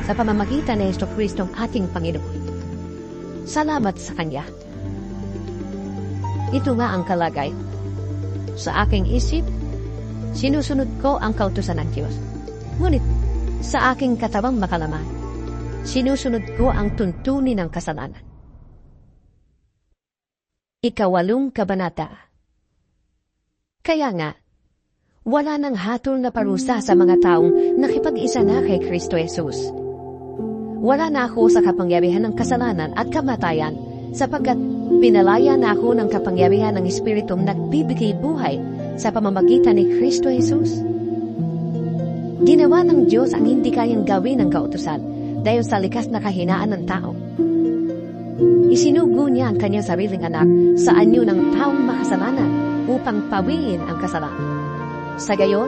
sa pamamagitan ni Jesucristo ang ating Panginoon. Salamat sa Kanya. Ito nga ang kalagay. Sa aking isip, sinusunod ko ang kautusan ng Diyos. Ngunit, sa aking katawang makalaman, sinusunod ko ang tuntunin ng kasalanan. 8 Kabanata. Kaya nga, wala nang hatol na parusa sa mga taong nakipag-isa na kay Kristo Jesus. Wala na ako sa kapangyarihan ng kasalanan at kamatayan, sapagkat pinalaya na ako ng kapangyarihan ng Espiritong nagbibigay buhay sa pamamagitan ni Kristo Jesus. Ginawa ng Diyos ang hindi kayang gawin ng kautusan dahil sa likas na kahinaan ng tao. Isinugo niya ang kanyang sariling anak sa anyo ng taong makasalanan upang pawiin ang kasalanan. Sa gayon,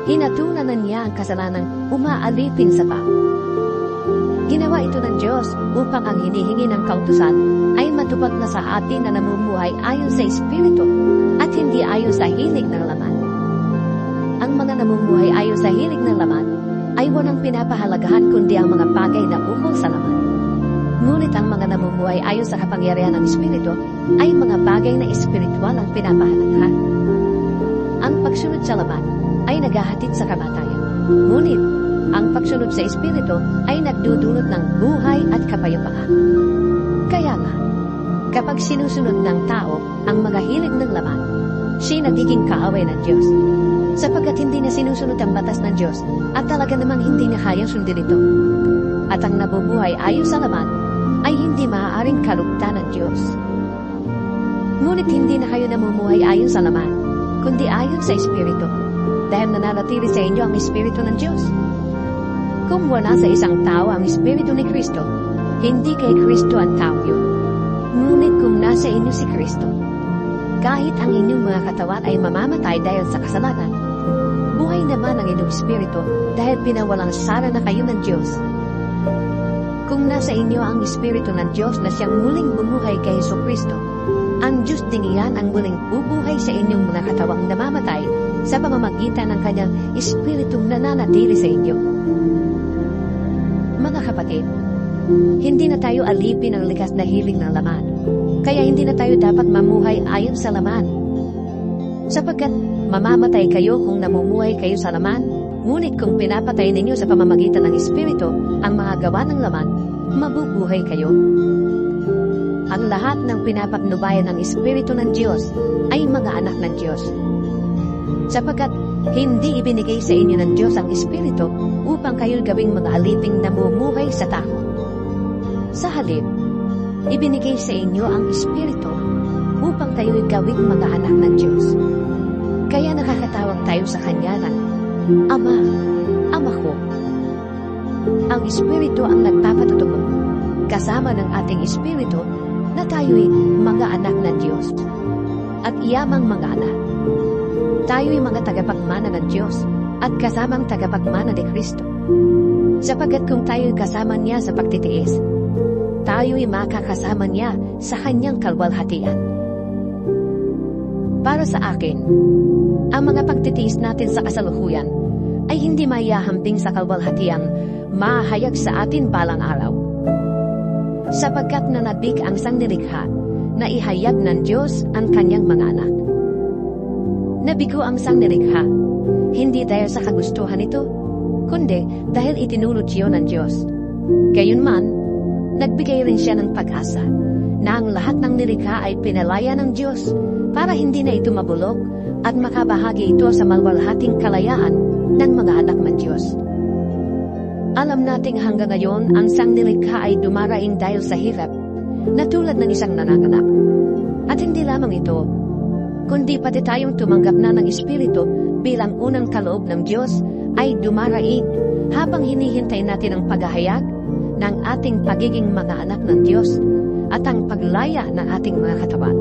hinatunanan niya ang kasalanang umaalipin sa tao. Ginawa ito ng Diyos upang ang hinihingi ng kautusan ay matupad na sa atin na namumuhay ayon sa Espiritu at hindi ayon sa hilig ng laman. Ang mga namumuhay ayon sa hilig ng laman ay walang pinapahalagahan kundi ang mga bagay na ukol sa laman. Ngunit ang mga namumuhay ayon sa kapangyarihan ng Espiritu ay mga bagay na espiritual ang pinapahalagahan. Ang pagsunod sa laman ay naghahatid sa kamatayan. Ngunit, ang pagsunod sa Espiritu ay nagdudulot ng buhay at kapayapaan. Kaya nga, kapag sinusunod ng tao ang mga hilig ng laman, siya nagiging kaaway ng Diyos. Sapagkat hindi na sinusunod ang batas ng Diyos at talaga namang hindi na kayang sundin ito. At ang nabubuhay ayon sa laman ay hindi maaaring kalugtan ng Diyos. Ngunit hindi na kayo namumuhay ayon sa laman, kundi ayon sa Espiritu, dahil nananatili sa inyo ang Espiritu ng Diyos. Kung wala sa isang tao ang Espiritu ni Kristo, hindi kay Kristo ang tao yun. Ngunit kung nasa inyo si Kristo, kahit ang inyong mga katawan ay mamamatay dahil sa kasalanan, buhay naman ang inyong Espiritu dahil pinawalang sala na kayo ng Diyos. Kung nasa inyo ang Espiritu ng Diyos na siyang muling bumuhay kay Jesucristo, ang Diyos din iyan ang muling bubuhay sa inyong mga katawang namamatay sa pamamagitan ng kanyang Espiritong nananatili sa inyo. Mga kapatid, hindi na tayo alipin ang likas na hiling ng laman, kaya hindi na tayo dapat mamuhay ayon sa laman. Sapagkat mamamatay kayo kung namumuhay kayo sa laman, ngunit kung pinapatay ninyo sa pamamagitan ng Espiritu ang mga gawa ng laman, mabubuhay kayo. Ang lahat ng pinapatnubayan ng Espiritu ng Diyos ay mga anak ng Diyos. Sapagkat hindi ibinigay sa inyo ng Diyos ang Espiritu upang kayo gawing mga aliping namumuhay sa takot. Sa halip, ibinigay sa inyo ang Espiritu upang kayo'y gawing mga anak ng Diyos. Kaya nakakatawag tayo sa Kanya ng Ama, Ama ko. Ang Espiritu ang nagpapatutubo, kasama ng ating Espiritu, na tayo'y mga anak ng Diyos. At iyamang mga anak, tayo'y mga tagapagmana ng Diyos at kasamang tagapagmana ni Kristo. Sapagkat kung tayo'y kasama niya sa pagtitiis, tayo'y makakasama niya sa kanyang kalwalhatian. Para sa akin, ang mga pagtitiis natin sa kasalukuyan ay hindi maihahambing sa kalwalhatiang mahayag sa atin balang araw. Sapagkat nanabik ang sangnilikha na ihayag ng Diyos ang kanyang mga anak. Nabigo ang sangnilikha, hindi dahil sa kagustuhan ito, kundi dahil itinulot siya ng Diyos. Gayunman, nagbigay rin siya ng pag-asa na ang lahat ng nilikha ay pinalaya ng Diyos para hindi na ito mabulok at makabahagi ito sa malwalhating kalayaan ng mga anak ng Diyos. Alam nating hanggang ngayon ang sangnilikha ay dumaraing dahil sa hirap na tulad ng isang nanganganak. At hindi lamang ito, kundi pati tayong tumanggap na ng Espiritu bilang unang kaloob ng Diyos ay dumaraing habang hinihintay natin ang paghahayag ng ating pagiging mga anak ng Diyos at ang paglaya ng ating mga katawan.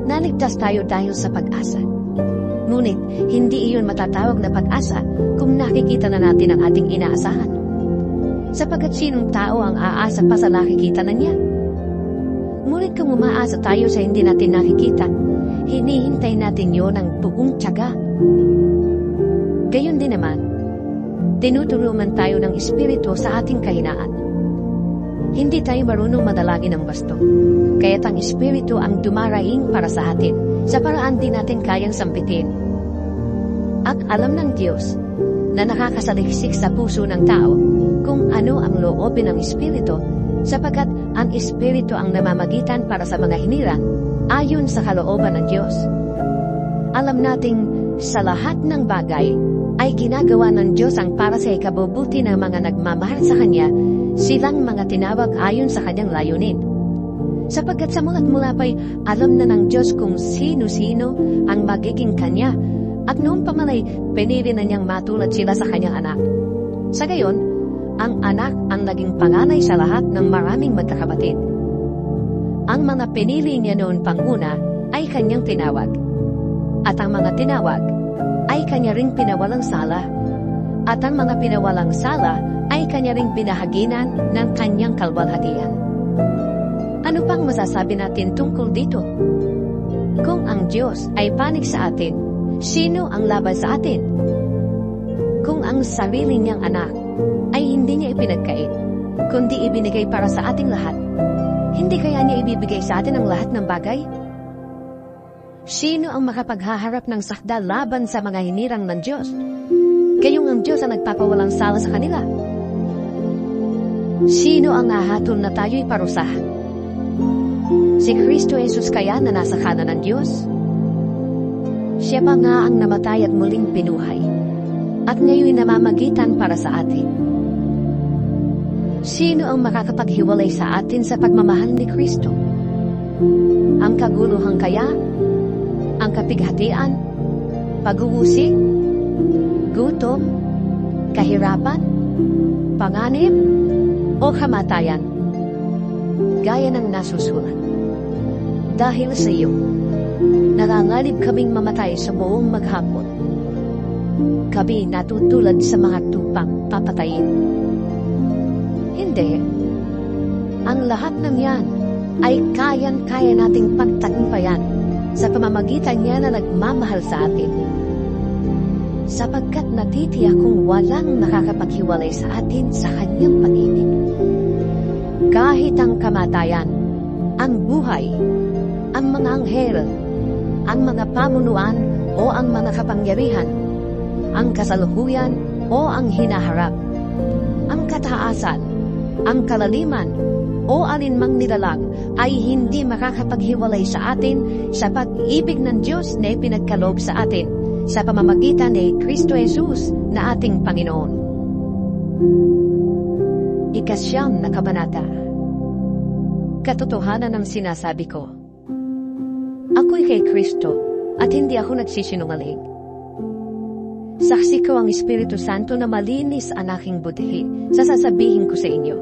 Naligtas tayo dahil sa pag-asa. Ngunit, hindi iyon matatawag na pag-asa kung nakikita na natin ang ating inaasahan. Sapagkat sinong tao ang aasa pa sa nakikita na niya? Mula Ngunit kung umaasa tayo sa hindi natin nakikita, hinihintay natin yon ng buong tiyaga. Gayon din naman, tinutulungan tayo ng Espiritu sa ating kahinaan. Hindi tayo marunong madalangin ng basto, kaya't ang Espiritu ang dumaraing para sa atin, sa paraan din natin kayang sampitin. At alam ng Diyos na nakakasaliksik sa puso ng tao kung ano ang loobin ng Espiritu, sapagkat ang Espiritu ang namamagitan para sa mga hinirang ayon sa kalooban ng Diyos. Alam nating sa lahat ng bagay ay ginagawa ng Diyos ang para sa ikabubuti ng mga nagmamahal sa Kanya, silang mga tinawag ayon sa Kanyang layunin. Sapagkat sa mula't mula pa'y alam na ng Diyos kung sino-sino ang magiging Kanya, at noon pa malay pinili na niyang matulad sila sa Kanyang anak. Sa gayon, ang anak ang naging panganay sa lahat ng maraming magkakapatid. Ang mga pinili niya noon panguna ay Kanyang tinawag, at ang mga tinawag ay Kanya ring pinawalang sala, at ang mga pinawalang sala ay Kanya ring binahaginan ng Kanyang kalwalhatian. Ano pang masasabi natin tungkol dito? Kung ang Diyos ay panig sa atin, sino ang laban sa atin? Kung ang sarili niyang anak ay hindi niya ipinagkait, kundi ibinigay para sa ating lahat, hindi kaya niya ibibigay sa atin ang lahat ng bagay? Sino ang makapaghaharap ng sakda laban sa mga hinirang ng Diyos? Gayong ang Diyos ang nagpapawalang sala sa kanila. Sino ang hahatol na tayo'y parusahan? Si Kristo Jesus kaya na nasa kanan ng Diyos? Siya pa nga ang namatay at muling pinuhay, at ngayon namamagitan para sa atin. Sino ang makakapaghiwalay sa atin sa pagmamahal ni Kristo? Ang kaguluhan kaya? Ang kapighatian? Pag-uusig? Gutom? Kahirapan? Panganib? O kamatayan? Gaya ng nasusulat. Dahil sa iyo, nangangalib kaming mamatay sa buong maghapon. Kami natutulad sa mga tupang papatayin. Hindi. Ang lahat ng yan ay kayang-kaya nating pagtagumpayan sa pamamagitan niya na nagmamahal sa atin. Sapagkat natitiyak kung walang nakakapaghiwalay sa atin sa Kanyang pag-ibig. Kahit ang kamatayan, ang buhay, ang mga anghel, ang mga pamunuan o ang mga kapangyarihan, ang kasalukuyan o ang hinaharap, ang kataasan, ang kalaliman o alinmang nilalang ay hindi makakapaghiwalay sa atin sa pag-ibig ng Diyos na ipinagkaloob sa atin sa pamamagitan ni Kristo Jesus na ating Panginoon. Ikasyam na kabanata. Katotohanan ng sinasabi ko. Ako'y kay Kristo at hindi ako nagsisinungaling. Saksi ko ang Espiritu Santo na malinis ang aking budhi sa sasabihin ko sa inyo.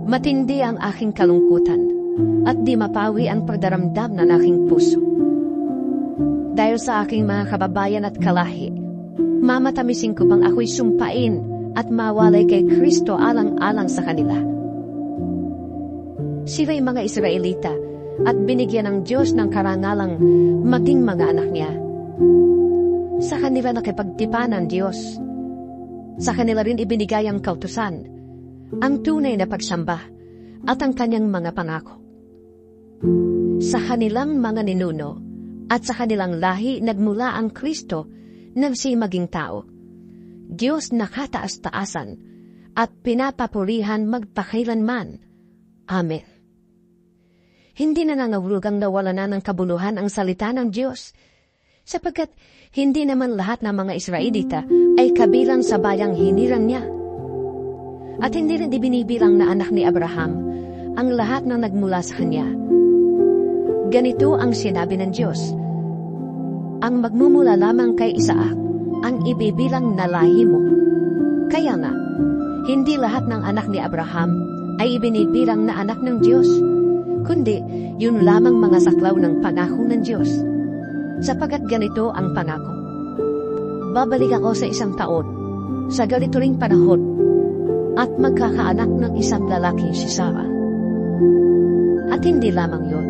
Matindi ang aking kalungkutan at di mapawi ang pagdaramdam ng aking puso. Dahil sa aking mga kababayan at kalahi, mamatamisin ko bang ako'y sumpain at mawalay kay Kristo alang-alang sa kanila. Sila'y mga Israelita at binigyan ng Diyos ng karangalang maging mga anak niya. Sa kanila nakipagtipan ng Diyos. Sa kanila rin ibinigay ang kautusan, ang tunay na pagsamba, at ang kanyang mga pangako. Sa kanilang mga ninuno, at sa kanilang lahi nagmula ang Kristo nang siya maging tao. Diyos na kataas-taasan, at pinapapurihan magpakailanman. Amen. Hindi na nangahulugang nawala na ng kabuluhan ang salita ng Diyos, sapagkat hindi naman lahat ng mga Israelita ay kabilang sa bayang hinirang niya. At hindi rin ibinibilang na anak ni Abraham ang lahat ng nagmula sa kanya. Ganito ang sinabi ng Diyos, ang magmumula lamang kay Isaac ang ibibilang na lahi mo. Kaya nga, hindi lahat ng anak ni Abraham ay ibinibilang na anak ng Diyos, kundi yun lamang mga saklaw ng pangako ng Diyos. Sapagat ganito ang pangako. Babalik ako sa 1 taon, sa ganito ring panahon, at magkakaanak ng isang lalaki si Sarah. At hindi lamang yun.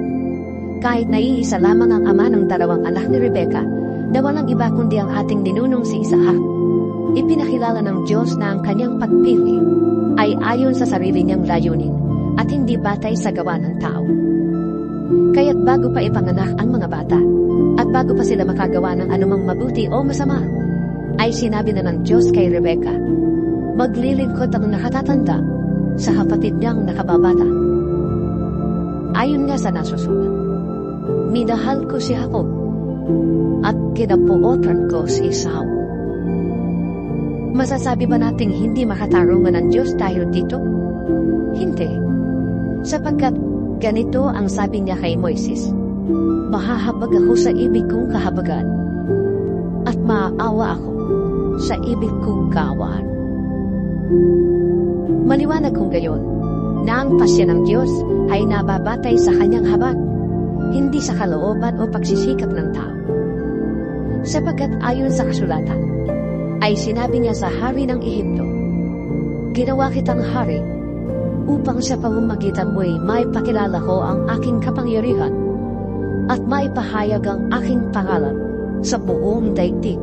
Kahit naiisa lamang ang ama ng dalawang anak ni Rebecca, na walang iba kundi ang ating ninunong si Isaac, ipinakilala ng Diyos na ang kanyang pagpili ay ayon sa sarili niyang layunin at hindi batay sa gawa ng tao. Kaya't bago pa ipanganak ang mga bata, at bago pa sila makagawa ng anumang mabuti o masama, ay sinabi na ng Diyos kay Rebecca, maglilingkod ang nakatatanda sa kapatid niyang nakababata. Ayon nga sa nasusulat, minahal ko si Jacob at kinapuotan ko si Esau. Masasabi ba nating hindi makatarungan ng Diyos dahil dito? Hindi. Sapagkat ganito ang sabi niya kay Moises, mahahabag ako sa ibig kong kahabagan at maaawa ako sa ibig kong kaawaan. Maliwanag kong gayon na ang pasya ng Diyos ay nababatay sa kanyang habag, hindi sa kalooban o pagsisikap ng tao. Sapagkat ayon sa kasulatan, ay sinabi niya sa hari ng Ehipto, ginawa kitang hari upang sa pamamagitan mo'y maipakilala ko ang aking kapangyarihan at maipahayag ang aking pangalan sa buong daigdig.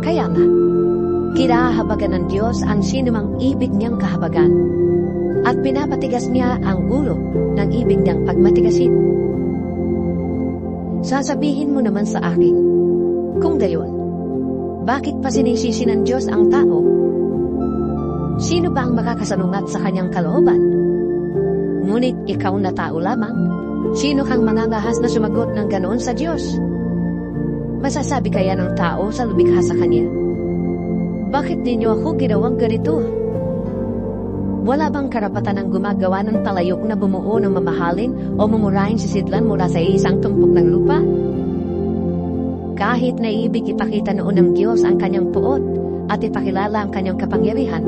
Kaya nga, kinahabagan ng Diyos ang sinumang ibig niyang kahabagan at pinapatigas niya ang ulo ng ibig niyang pagmatigasin. Sasabihin mo naman sa akin, kung gayon, bakit pa sinisisi ng Diyos ang tao? Sino ba ang makakasalungat sa kanyang kalooban? Ngunit ikaw na tao lamang, sino kang mangangahas na sumagot ng ganoon sa Diyos? Masasabi kaya ng tao sa lumikha sa kanya, bakit ninyo ako ginawang ganito? Wala bang karapatan ang gumagawa ng talayok na bumuo ng mamahalin o mumurahin si sidlan mula sa isang tumpok ng lupa? Kahit naibig ipakita noon ng Diyos ang kanyang puot at ipakilala ang kanyang kapangyarihan,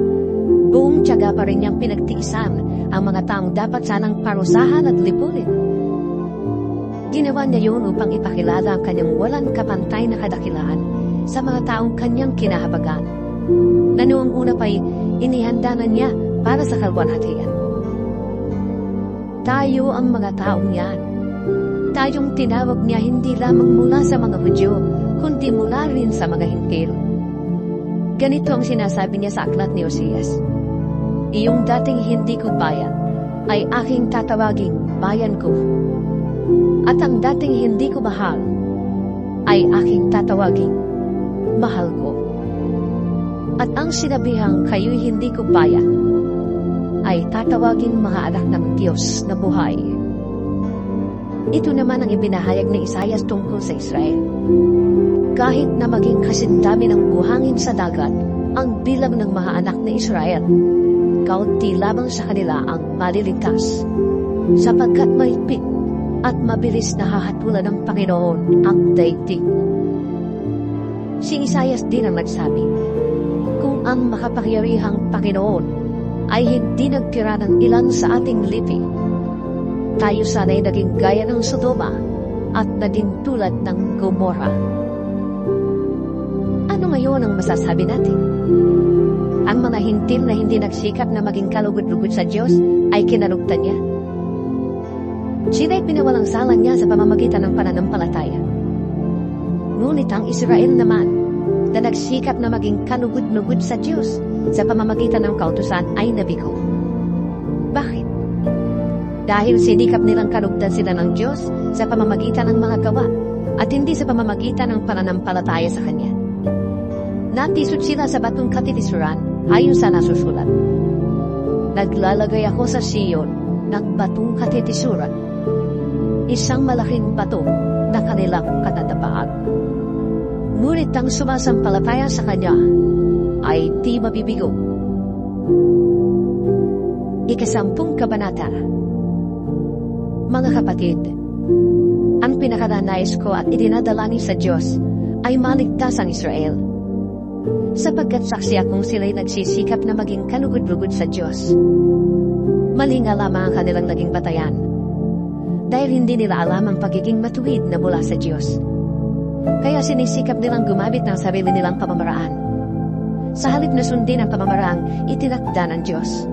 buong tiyaga pa rin niyang pinagtiisan ang mga taong dapat sanang parusahan at lipunin. Ginawa niya yun upang ipakilala ang kanyang walang kapantay na kadakilaan sa mga taong kanyang kinahabagan, na noong una pa'y inihanda na niya para sa kalwalhatian. Tayo ang mga taong yan. Tayong tinawag niya hindi lamang mula sa mga Hudyo, kundi mula rin sa mga Hintil. Ganito ang sinasabi niya sa aklat ni Oseas, iyong dating hindi ko bayan ay aking tatawaging bayan ko, at ang dating hindi ko mahal ay aking tatawaging mahal ko. At ang sinabihang kayo'y hindi ko bayan ay tatawaging mga anak ng Diyos na buhay. Ito naman ang ibinahayag ni Isaias tungkol sa Israel. Kahit na maging kasindami ng buhangin sa dagat ang bilang ng mga anak ni Israel, kaunti lamang sa kanila ang maliligtas, sapagkat mahigpit at mabilis na hahatulan ng Panginoon ang daigdig. Si Isaias din ang nagsabi, kung ang makapangyarihang Panginoon ay hindi nagtira ng ilan sa ating lipi, tayo sana'y naging gaya ng Sodoma at naging tulad ng Gomorra. Ano ngayon ang masasabi natin? Ang mga hintil na hindi nagsikap na maging kalugod-lugod sa Diyos ay kinalugtan niya. Sila'y pinawalang sala niya sa pamamagitan ng pananampalataya. Ngunit ang Israel naman na nagsikap na maging kalugod-lugod sa Diyos sa pamamagitan ng kautusan ay nabigo. Bakit? Dahil sinikap nilang kalugdan sila ng Diyos sa pamamagitan ng mga gawa at hindi sa pamamagitan ng pananampalataya sa Kanya. Natisod sila sa batong katitisuran ayon sa nasusulat. Naglalagay ako sa Siyon ng batong katitisuran, isang malaking bato na kanilang katatapaan. Ngunit ang sumasampalataya sa Kanya ay di mabibigo. Ikasampung kabanata. Mga kapatid, ang pinakananais ko at idinadalangin sa Diyos ay maligtas ang Israel, sapagkat saksi akong sila'y nagsisikap na maging kalugod-lugod sa Diyos. Mali nga lamang ang kanilang naging batayan, dahil hindi nila alam ang pagiging matuwid na mula sa Diyos. Kaya sinisikap nilang gumamit ng sarili nilang pamamaraan, sa halip na sundin ang pamamaraang itinakda ng Diyos.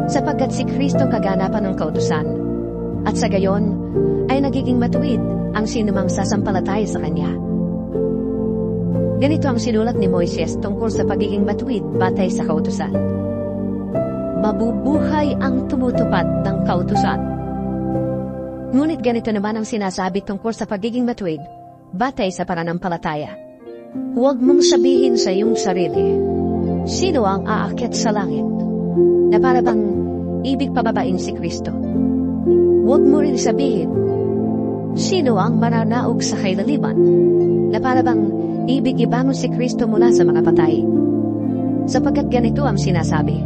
sapagkat si Kristo kaganapan ng kautusan. At sa gayon, ay nagiging matuwid ang sinumang sasampalataya sa Kanya. Ganito ang sinulat ni Moises tungkol sa pagiging matuwid batay sa kautusan. Mabubuhay ang tumutupad ng kautusan. Ngunit ganito naman ang sinasabi tungkol sa pagiging matuwid batay sa pananampalataya. Huwag mong sabihin sa iyong sarili, sino ang aakyat sa langit, na para bang ibig pababain si Kristo. Huwag mo rin sabihin, sino ang mananaog sa kailaliman, na para bang ibig ibangon si Kristo mula sa mga patay. Sapagkat ganito ang sinasabi,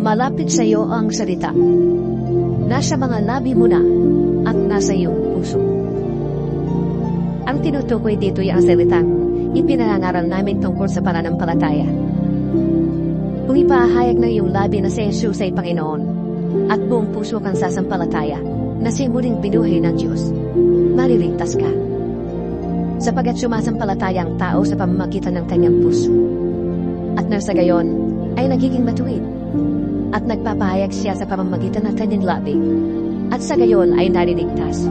malapit sa iyo ang salita, nasa mga labi mo na at nasa iyong puso. Ang tinutukoy dito ay ang salitang ipinangangaral namin tungkol sa pananampalataya. Kung ipahayag ng iyong labi na si Jesus ay Panginoon at buong puso kang sasampalataya na siya muling binuhay ng Diyos, maliligtas ka. Sapagkat sumasampalataya ang tao sa pamamagitan ng kanyang puso. At nang sa gayon ay nagiging matuwid at nagpapahayag siya sa pamamagitan ng kanyang labi at sa gayon ay naliligtas.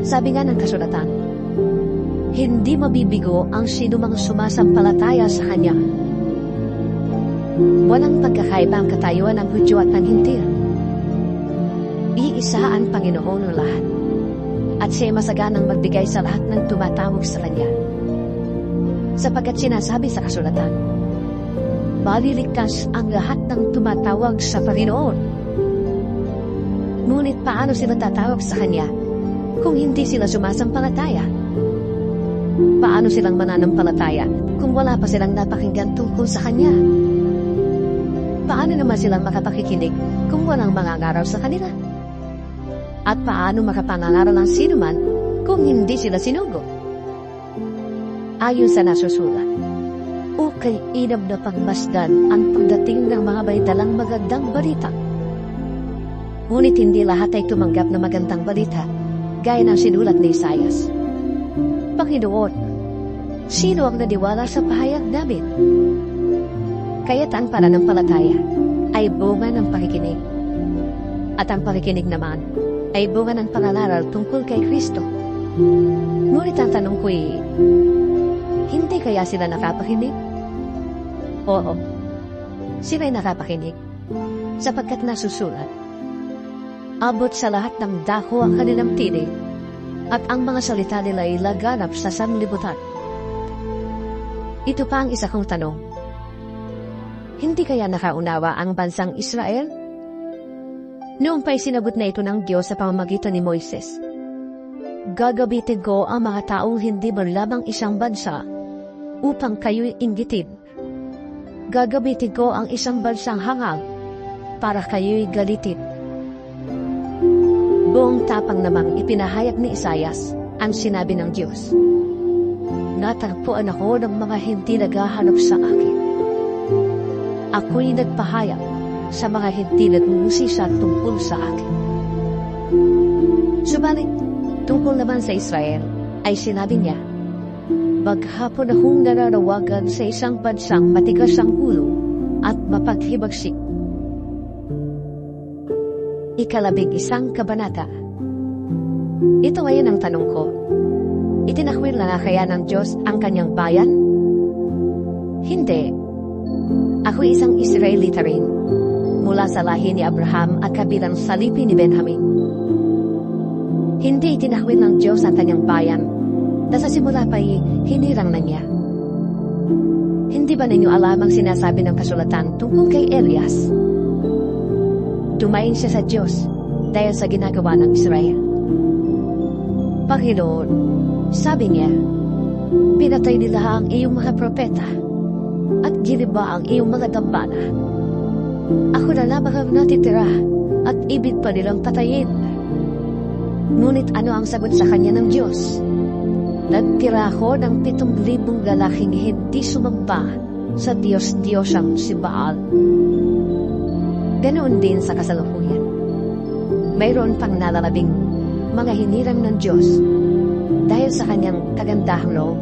Sabi nga ng kasulatan, hindi mabibigo ang sinumang sumasampalataya sa Kanya. Walang pagkakaiba ang katayuan ng Hudyo at ng Hintil. Iisa ang Panginoon ng lahat, at siya masaganang magbigay sa lahat ng tumatawag sa Kanya. Sapagkat sinasabi sa kasulatan, maliligtas ang lahat ng tumatawag sa Panginoon. Ngunit paano sila tatawag sa Kanya kung hindi sila sumasampalataya? Paano silang mananampalataya kung wala pa silang napakinggan tungkol sa Kanya? Paano naman silang makapakikinig kung walang mangangaral sa kanila? At paano makapangangaral ang sinuman kung hindi sila sinugo? Ayon sa nasusulat, ukay inam na pagmasdan ang pagdating ng mga may dalang magandang balita. Ngunit hindi lahat ay tumanggap na magandang balita, gaya ng sinulat ni Isaias. Panginoon, sino ang naniwala sa pahayag namin? Kaya't ang pananampalataya ay bunga ng pakikinig. At ang pakikinig naman ay bunga ng pangalaral tungkol kay Kristo. Ngunit ang tanong ko ay, hindi kaya sila nakapakinig? Oo, sila'y nakapakinig, sapagkat nasusulat, abot sa lahat ng dako ang kanilang tinig, at ang mga salita nila ay laganap sa sanlibutan. Ito pa ang isa kong tanong. Hindi kaya nakaunawa ang bansang Israel? Noong pa'y sinagot na ito ng Diyos sa pamamagitan ni Moises, gagabitin ko ang mga taong hindi man lamang isang bansa upang kayo'y inggitin. Gagabitin ko ang isang bansang hangal para kayo'y galitin. Buong tapang namang ipinahayag ni Isaias ang sinabi ng Diyos. Natagpuan ako ng mga hindi naghahanap sa akin. Ako'y nagpahayag sa mga hindi nagmusisa tungkol sa akin. Subalit, tungkol naman sa Israel, ay sinabi niya, maghapon akong nananawagan sa isang bansang matigas ang ulo at mapaghibagsik. 11 kabanata. Ito ngayon ang tanong ko. Itinakwil na kaya ng Diyos ang kanyang bayan? Hindi. Ako isang Israelita rin, mula sa lahi ni Abraham at kabilang salipi ni Benjamin. Hindi itinakwil ng Diyos ang kanyang bayan, na sa simula pa'y hinirang na niya. Hindi ba ninyo alam ang sinasabi ng kasulatan tungkol kay Elias? Dumain siya sa Diyos dahil sa ginagawa ng Israel. Panginoon, sabi niya, pinatay nila ang iyong mga propeta at giniba ang iyong mga dambana. Ako na lamang ang natitira at ibig pa nilang patayin. Ngunit ano ang sagot sa kanya ng Diyos? Nagtira ako ng 7,000 lalaking hindi sumamba sa Diyos-Diyosang si Baal. Ganoon din sa kasalukuyan. Mayroon pang nalalabing mga hinirang ng Diyos dahil sa kanyang kagandahang loob.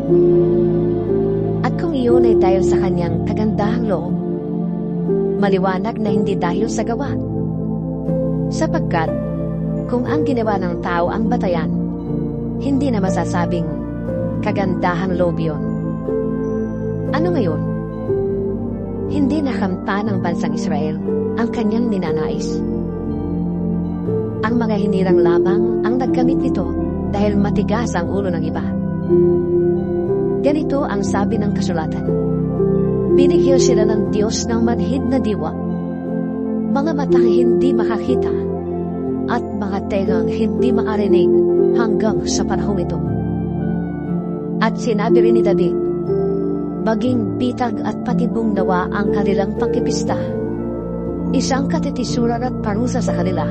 At kung iyon ay dahil sa kanyang kagandahang loob, Maliwanag na hindi dahil sa gawa. Sapagkat, kung ang ginawa ng tao ang batayan, hindi na masasabing kagandahang loob yun. Ano ngayon? Hindi nakamta ng bansang Israel ang kanyang ninanais. Ang mga hinirang lamang ang nagkamit nito dahil matigas ang ulo ng iba. Ganito ang sabi ng kasulatan. Binigyan sila ng Diyos ng manhid na diwa, mga matang hindi makakita, at mga tengang hindi makarinig hanggang sa panahong ito. At sinabi rin ni David, maging bitag at patibong nawa ang kanilang pagkipista, isang katitisuran at parusa sa kanila.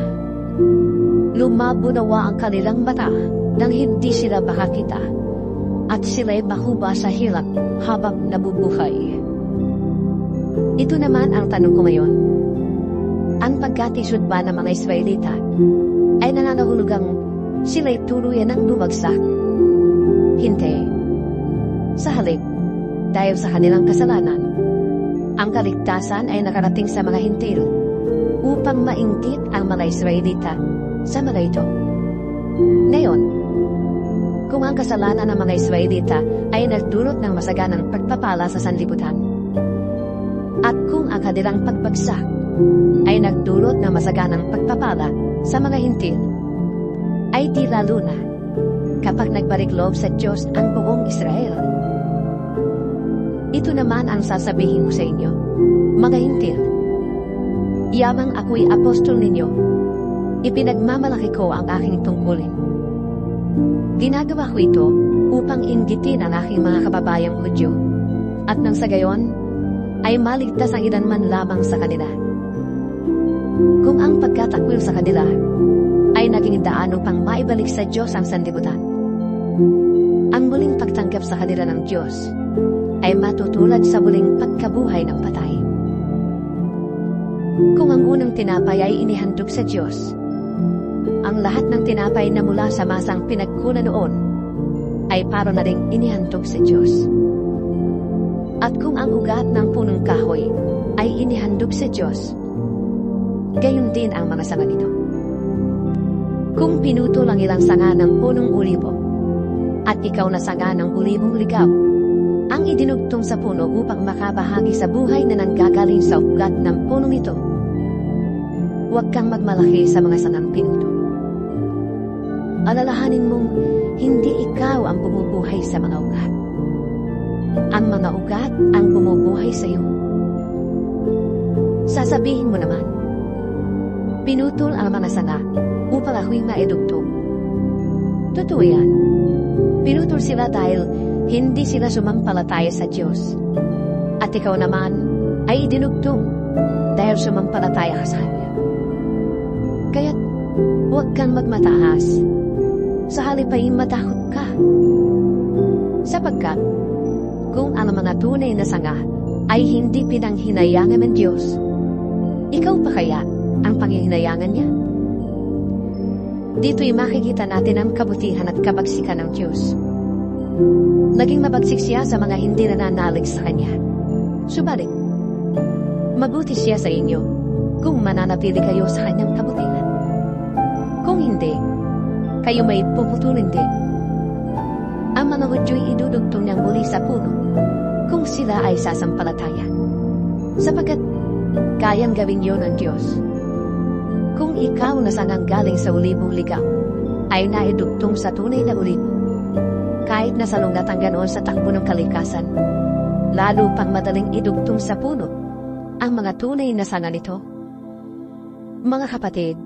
Lumabo nawa ang kanilang mata nang hindi sila makakita, at sila'y makuba sa hirap habang nabubuhay. Ito naman ang tanong ko ngayon. Ang pagkatisod ba ng mga Israelita ay nananahulugang sila'y tuluyan ng bumagsak? Hindi. Sa halip, dahil sa kanilang kasalanan, ang kaligtasan ay nakarating sa mga hintil upang mainggit ang mga Israelita sa mga ito. Ngayon, kung ang kasalanan ng mga Israelita ay nagdulot ng masaganang pagpapala sa sanlibutan, at kung ang kanilang pagbagsak ay nagdulot ng masaganang pagpapala sa mga hintil, ay di lalo na kapag nagbalik loob sa Diyos ang buong Israel. Ito naman ang sasabihin ko sa inyo, mga hintil. Yamang ako'y apostol ninyo, ipinagmamalaki ko ang aking tungkulin. Ginagawa ko ito upang inggitin ang aking mga kababayang Hudyo, at nang sa gayon, ay maligtas ang ilan man lamang sa kanila. Kung ang pagkatakwil sa kanila ay naging daan upang maibalik sa Diyos ang sanlibutan, ang muling pagtanggap sa kanila ng Diyos ay matutulad sa muling pagkabuhay ng patay. Kung ang unang tinapay ay inihandog sa Diyos, ang lahat ng tinapay na mula sa masang pinagkunan noon ay para na ring inihandog sa Diyos. At kung ang ugat ng punong kahoy ay inihandog sa Diyos, gayon din ang mga sanga nito. Kung pinutol ang ilang sanga ng punong ulibo, at ikaw na sanga ng ulibong ligaw, ang idinugtong sa puno upang makabahagi sa buhay na nanggagaling sa ugat ng punong ito, huwag kang magmalaki sa mga sangang pinutol. Alalahanin mong hindi ikaw ang bumubuhay sa mga ugat. Ang mga ugat ang bumubuhay sa iyo. Sasabihin mo naman, pinutol ang mga sanga upang ako'y maidugtong. Totoo yan. Pinutol sila dahil hindi sila sumampalataya sa Diyos. At ikaw naman ay idinugtong dahil sumampalataya ka sa Kanya. Kaya't huwag kang magmataas. Sa halip ay matakot ka. Sapagkat kung ang mga tunay na sanga ay hindi pinanghinayangan ng Diyos, ikaw pa kaya ang panghihinayangan niya? Dito'y makikita natin ang kabutihan at kabagsikan ng Diyos. Naging mabagsik siya sa mga hindi nananalig sa Kanya. Subalit, mabuti siya sa inyo kung mananatili kayo sa Kanyang kabutihan. Kung hindi, kayo may puputulin din. Ang mga Hudyo'y idudugtong niyang muli sa puno kung sila ay sasampalataya, sapagkat kayang gawin yon ng Diyos. Kung ikaw na sangang galing sa ulibong ligaw ay naidugtong sa tunay na ulibo, kahit na salungat ang ganoon sa takbo ng kalikasan, lalo pang madaling idugtong sa puno ang mga tunay na sanga nito. Mga kapatid,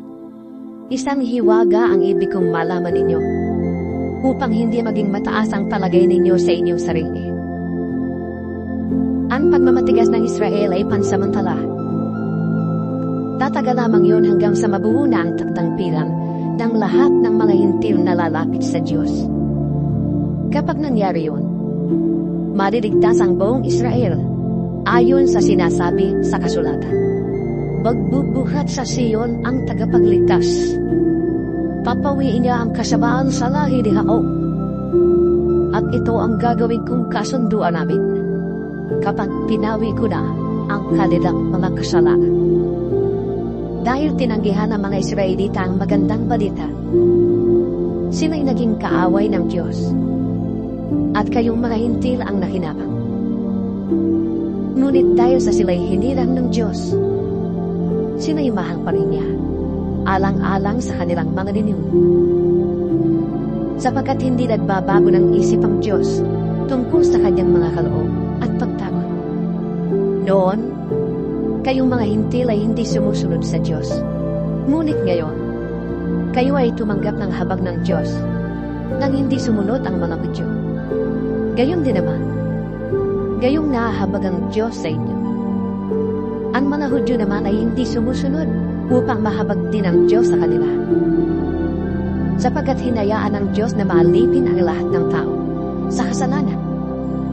isang hiwaga ang ibig kong malaman ninyo upang hindi maging mataas ang palagay ninyo sa inyong sarili. Ang pagmamatigas ng Israel ay pansamantala. Tatagal lamang yun hanggang sa mabuo na ang takdang bilang ng lahat ng mga hintil na lalapit sa Diyos. Kapag nangyari yun, mariligtas ang buong Israel ayon sa sinasabi sa kasulatan. Magbubuhat sa Sion ang tagapagligtas. Papawiin niya ang kasamaan sa lahi ni Jacob. At ito ang gagawin kong kasunduan namin. Kapag pinawi ko na ang kanilang mga kasalanan. Dahil tinanggihan ng mga Israelita ang magandang balita, sila'y naging kaaway ng Diyos. At kayong mga hintil ang nakinabang. Ngunit dahil sa sila'y hinirang ng Diyos, sila'y mahal pa rin niya, alang-alang sa kanilang mga ninuno. Sapagkat hindi nagbabago ng isip ang Diyos tungkol sa kanyang mga kaloob at pagtakot. Noon, kayong mga hintil ay hindi sumusunod sa Diyos. Ngunit ngayon, kayo ay tumanggap ng habag ng Diyos nang hindi sumunod ang mga Hudyo. Gayon din naman, gayong nahahabag ang Diyos sa inyo. Ang mga Hudyo naman ay hindi sumusunod upang mahabag din ang Diyos sa kanila. Sapagkat hinayaan ng Diyos na maalipin ang lahat ng tao sa kasalanan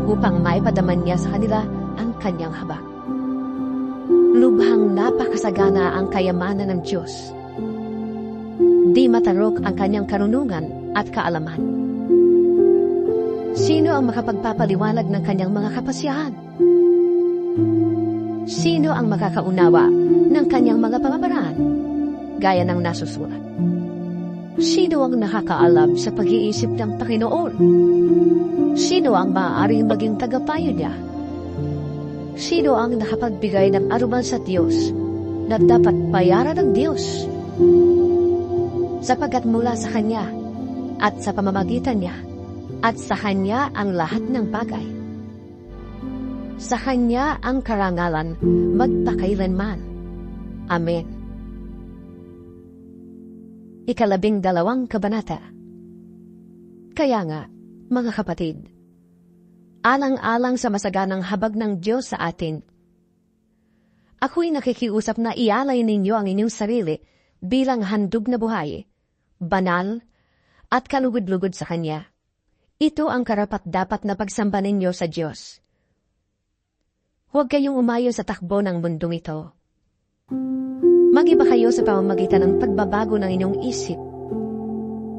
upang maipadaman niya sa kanila ang kanyang habag. Lubhang napakasagana ang kayamanan ng Diyos. Di matarok ang kanyang karunungan at kaalaman. Sino ang makapagpapaliwanag ng kanyang mga kapasyahan? Sino ang makakaunawa ng kanyang mga pamamaraan? Gaya ng nasusulat. Sino ang nakakaalam sa pag-iisip ng Panginoon? Sino ang maaaring maging tagapayo niya? Sino ang nakapagbigay ng aruman sa Diyos na dapat bayaran ng Diyos? Sapagkat mula sa Kanya at sa pamamagitan niya at sa Kanya ang lahat ng bagay. Sa Kanya ang karangalan magpakailanman. Amen. 12 kabanata. Kaya nga, mga kapatid, alang-alang sa masaganang habag ng Diyos sa atin, ako'y nakikiusap na ialay ninyo ang inyong sarili bilang handog na buhay, banal, at kalugod-lugod sa Kanya. Ito ang karapat-dapat na pagsamba ninyo sa Diyos. Huwag kayong umayo sa takbo ng mundong ito. Mag-iba kayo sa pamamagitan ng pagbabago ng inyong isip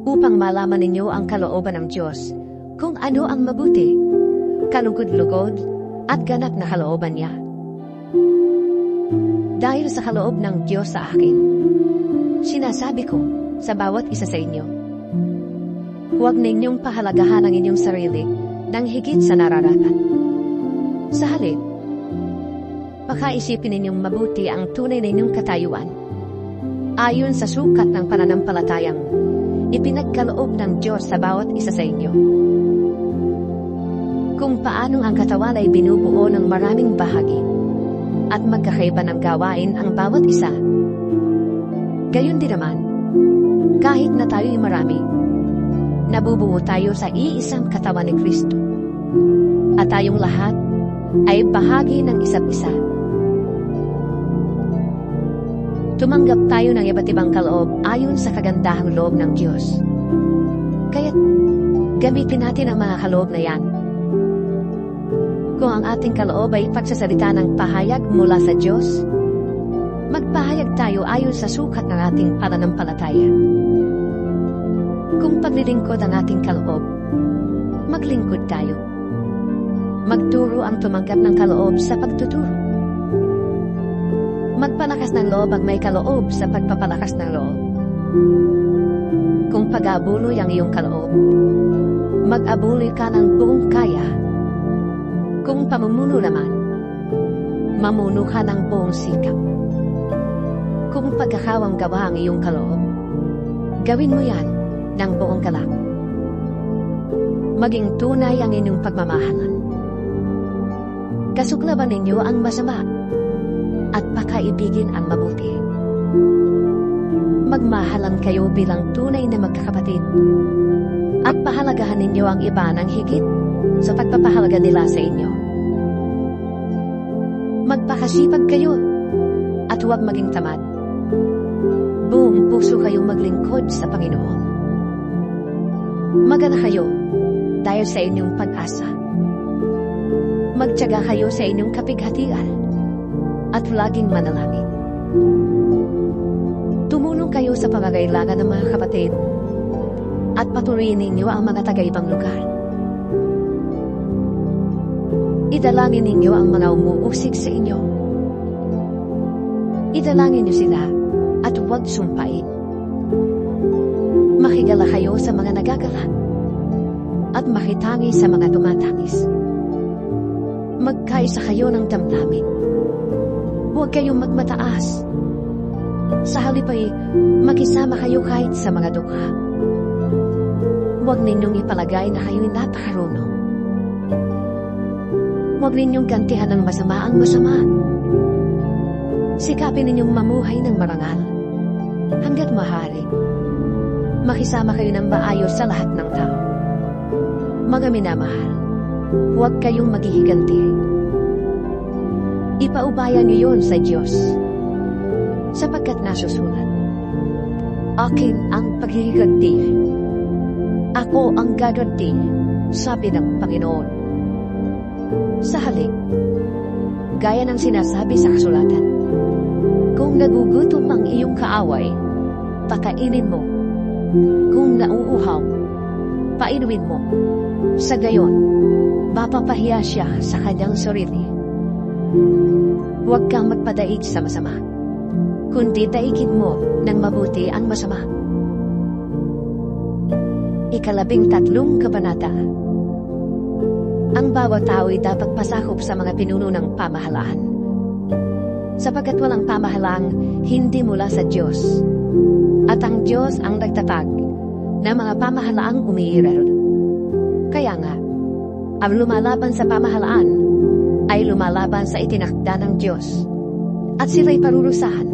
upang malaman ninyo ang kalooban ng Diyos, kung ano ang mabuti, kalugod-lugod, at ganap na kalooban niya. Dahil sa kaloob ng Diyos sa akin, sinasabi ko sa bawat isa sa inyo, huwag ninyong pahalagahan ang inyong sarili ng higit sa nararapat. Sa halip, pakaisipin ninyong mabuti ang tunay na inyong katayuan, ayon sa sukat ng pananampalatayang ipinagkaloob ng Diyos sa bawat isa sa inyo. Kung paanong ang katawan ay binubuo ng maraming bahagi at magkakaiba ng gawain ang bawat isa, gayon din naman, kahit na tayo'y marami, nabubuo tayo sa iisang katawan ni Kristo, at tayong lahat ay bahagi ng isa't isa. Tumanggap tayo ng iba't ibang kaloob ayon sa kagandahang loob ng Diyos. Kaya't gamitin natin ang mga kaloob na yan. Kung ang ating kaloob ay pagsasalita ng pahayag mula sa Diyos, magpahayag tayo ayon sa sukat ng ating pananampalataya. Kung paglilingkod ang ating kaloob, maglingkod tayo. Magturo ang tumanggap ng kaloob sa pagtuturo. Magpalakas ng loob ang may kaloob sa pagpapalakas ng loob. Kung pag-abuloy ang iyong kaloob, mag-abuloy ka ng buong kaya. Kung pamumuno naman, mamuno ka ng buong sikap. Kung pagkakawang gawa ang iyong kaloob, gawin mo yan ng buong galak. Maging tunay ang inyong pagmamahalan. Kasuklaban ninyo ang masama at pakaibigin ang mabuti. Magmahalan kayo bilang tunay na magkakapatid at pahalagahan ninyo ang iba ng higit sa pagpapahalaga nila sa inyo. Magpakasipag kayo at huwag maging tamad. Buong puso kayong maglingkod sa Panginoon. Magana kayo dahil sa inyong pag-asa. Magtiyaga kayo sa inyong kapighatian at laging manalangin. Tumulong kayo sa pangangailangan ng mga kapatid at patuloyin ninyo ang mga taga-ibang lugar. Idalangin ninyo ang mga umuusig sa inyo Idalangin niyo sila at huwag sumpain. Makigala kayo sa mga nagagala at makitangi sa mga tumatangis. Magkaisa kayo ng damdamin. Huwag kayong magmataas. Sa halip ay makisama kayo kahit sa mga dukha. Huwag ninyong ipalagay na kayo'y napakarunong. Huwag ninyong gantihan ng masama ang masama. Sikapin ninyong mamuhay ng marangal hanggat maaari. Makisama kayo ng maayos sa lahat ng tao. Mga minamahal, huwag kayong maghihiganti. Ipaubayan niyo yun sa Diyos, sapagkat nasusulat, akin ang paghihiganti. Ako ang gaganti, sabi ng Panginoon. Sa halik, gaya ng sinasabi sa kasulatan, kung nagugutom ang iyong kaaway, pakainin mo. Kung nauuhaw, painumin mo. Sa gayon, mapapahiya siya sa kanyang sarili. Huwag kang magpadaig sa masama, kundi daigin mo ng mabuti ang masama. 13 kabanata. Ang bawat tao ay dapat pasakop sa mga pinuno ng pamahalaan, sapagkat walang pamahalaang hindi mula sa Diyos, at ang Diyos ang nagtatag ng mga pamahalaang umiiral. Kaya nga, ang lumalaban sa pamahalaan ay lumalaban sa itinakda ng Diyos, at sila'y parurusahan.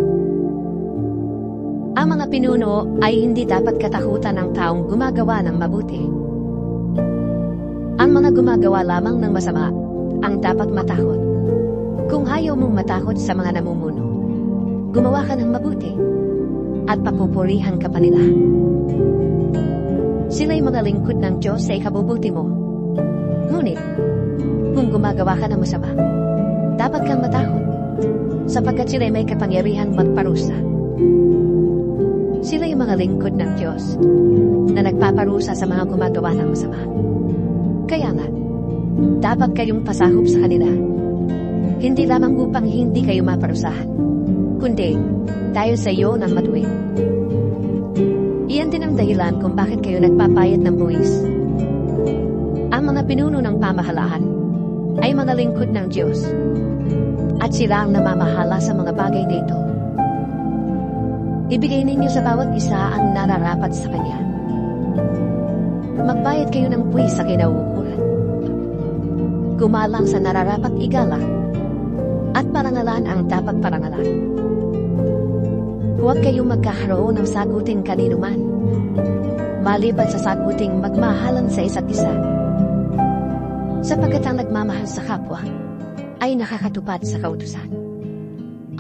Ang mga pinuno ay hindi dapat katakutan ng taong gumagawa ng mabuti. Ang mga gumagawa lamang ng masama ang dapat matakot. Kung ayaw mong matakot sa mga namumuno, gumawa ka ng mabuti at papupurihan ka pa nila. Sila'y mga lingkod ng Diyos sa ikabubuti mo. Ngunit, kung gumagawa ka ng masama, dapat kang matakot, sapagkat sila'y may kapangyarihan magparusa. Sila'y mga lingkod ng Diyos na nagpaparusa sa mga gumagawa ng masama. Kaya nga, dapat kayong pasakop sa kanila, hindi lamang upang hindi kayo maparusahan, kundi dahil sa iyo ng matuwid. Iyan din ang dahilan kung bakit kayo nagpapayat ng buwis. Ang mga pinuno ng pamahalaan ay mga lingkod ng Diyos, at sila ang namamahala sa mga bagay na ito. Ibigay ninyo sa bawat isa ang nararapat sa Kanya. Magbayad kayo ng buwis sa kinauukulan. Gumalang sa nararapat igalang, at parangalan ang dapat parangalan. Huwag kayong magkakaroon ng saguting kaninuman, maliban sa saguting magmahalan sa isa't isa. Sapagkat ang nagmamahal sa kapwa ay nakakatupad sa kautusan.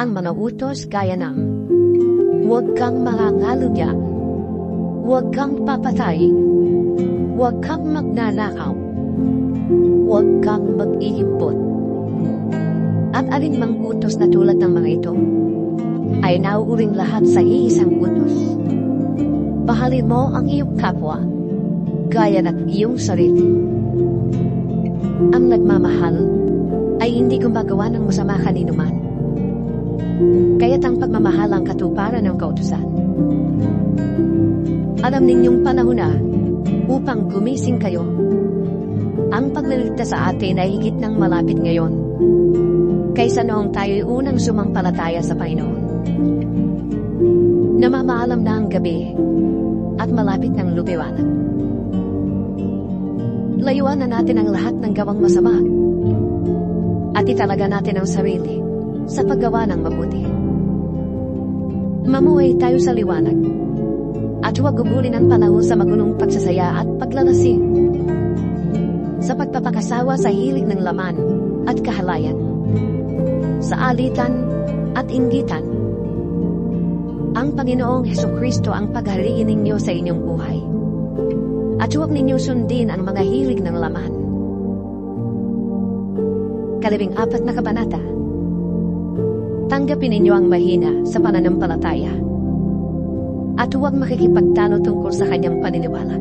Ang mga utos gaya ng, huwag kang mangangalunya, huwag kang papatay, huwag kang magnanakaw, huwag kang mag-iimpot, at alinmang utos na tulad ng mga ito ay nauuring lahat sa iisang utos. Mahalin mo ang iyong kapwa gaya ng iyong sarili. Ang nagmamahal ay hindi gumagawa ng masama kaninuman, kaya't ang pagmamahal ang katuparan ng kautusan. Alam ninyong panahon na upang gumising kayo. Ang pagliligtas sa atin ay higit ng malapit ngayon kaysa noong tayo'y unang sumampalataya sa Panginoon. Namamaalam na ang gabi at malapit ng lumiwanag. Layuan na natin ang lahat ng gawang masama at italaga natin ang sarili sa paggawa ng mabuti. Mamuhay tayo sa liwanag at huwag gubulin ang panahon sa magulong pagsasaya at paglalasing, sa pagpapakasawa sa hilig ng laman at kahalayan, sa alitan at inggitan. Ang Panginoong Hesukristo ang paghariin ninyo sa inyong buhay, at huwag ninyo sundin ang mga hilig ng laman. 14 na kabanata. Tanggapin ninyo ang mahina sa pananampalataya, at huwag makikipagtalo tungkol sa kanyang paniniwala.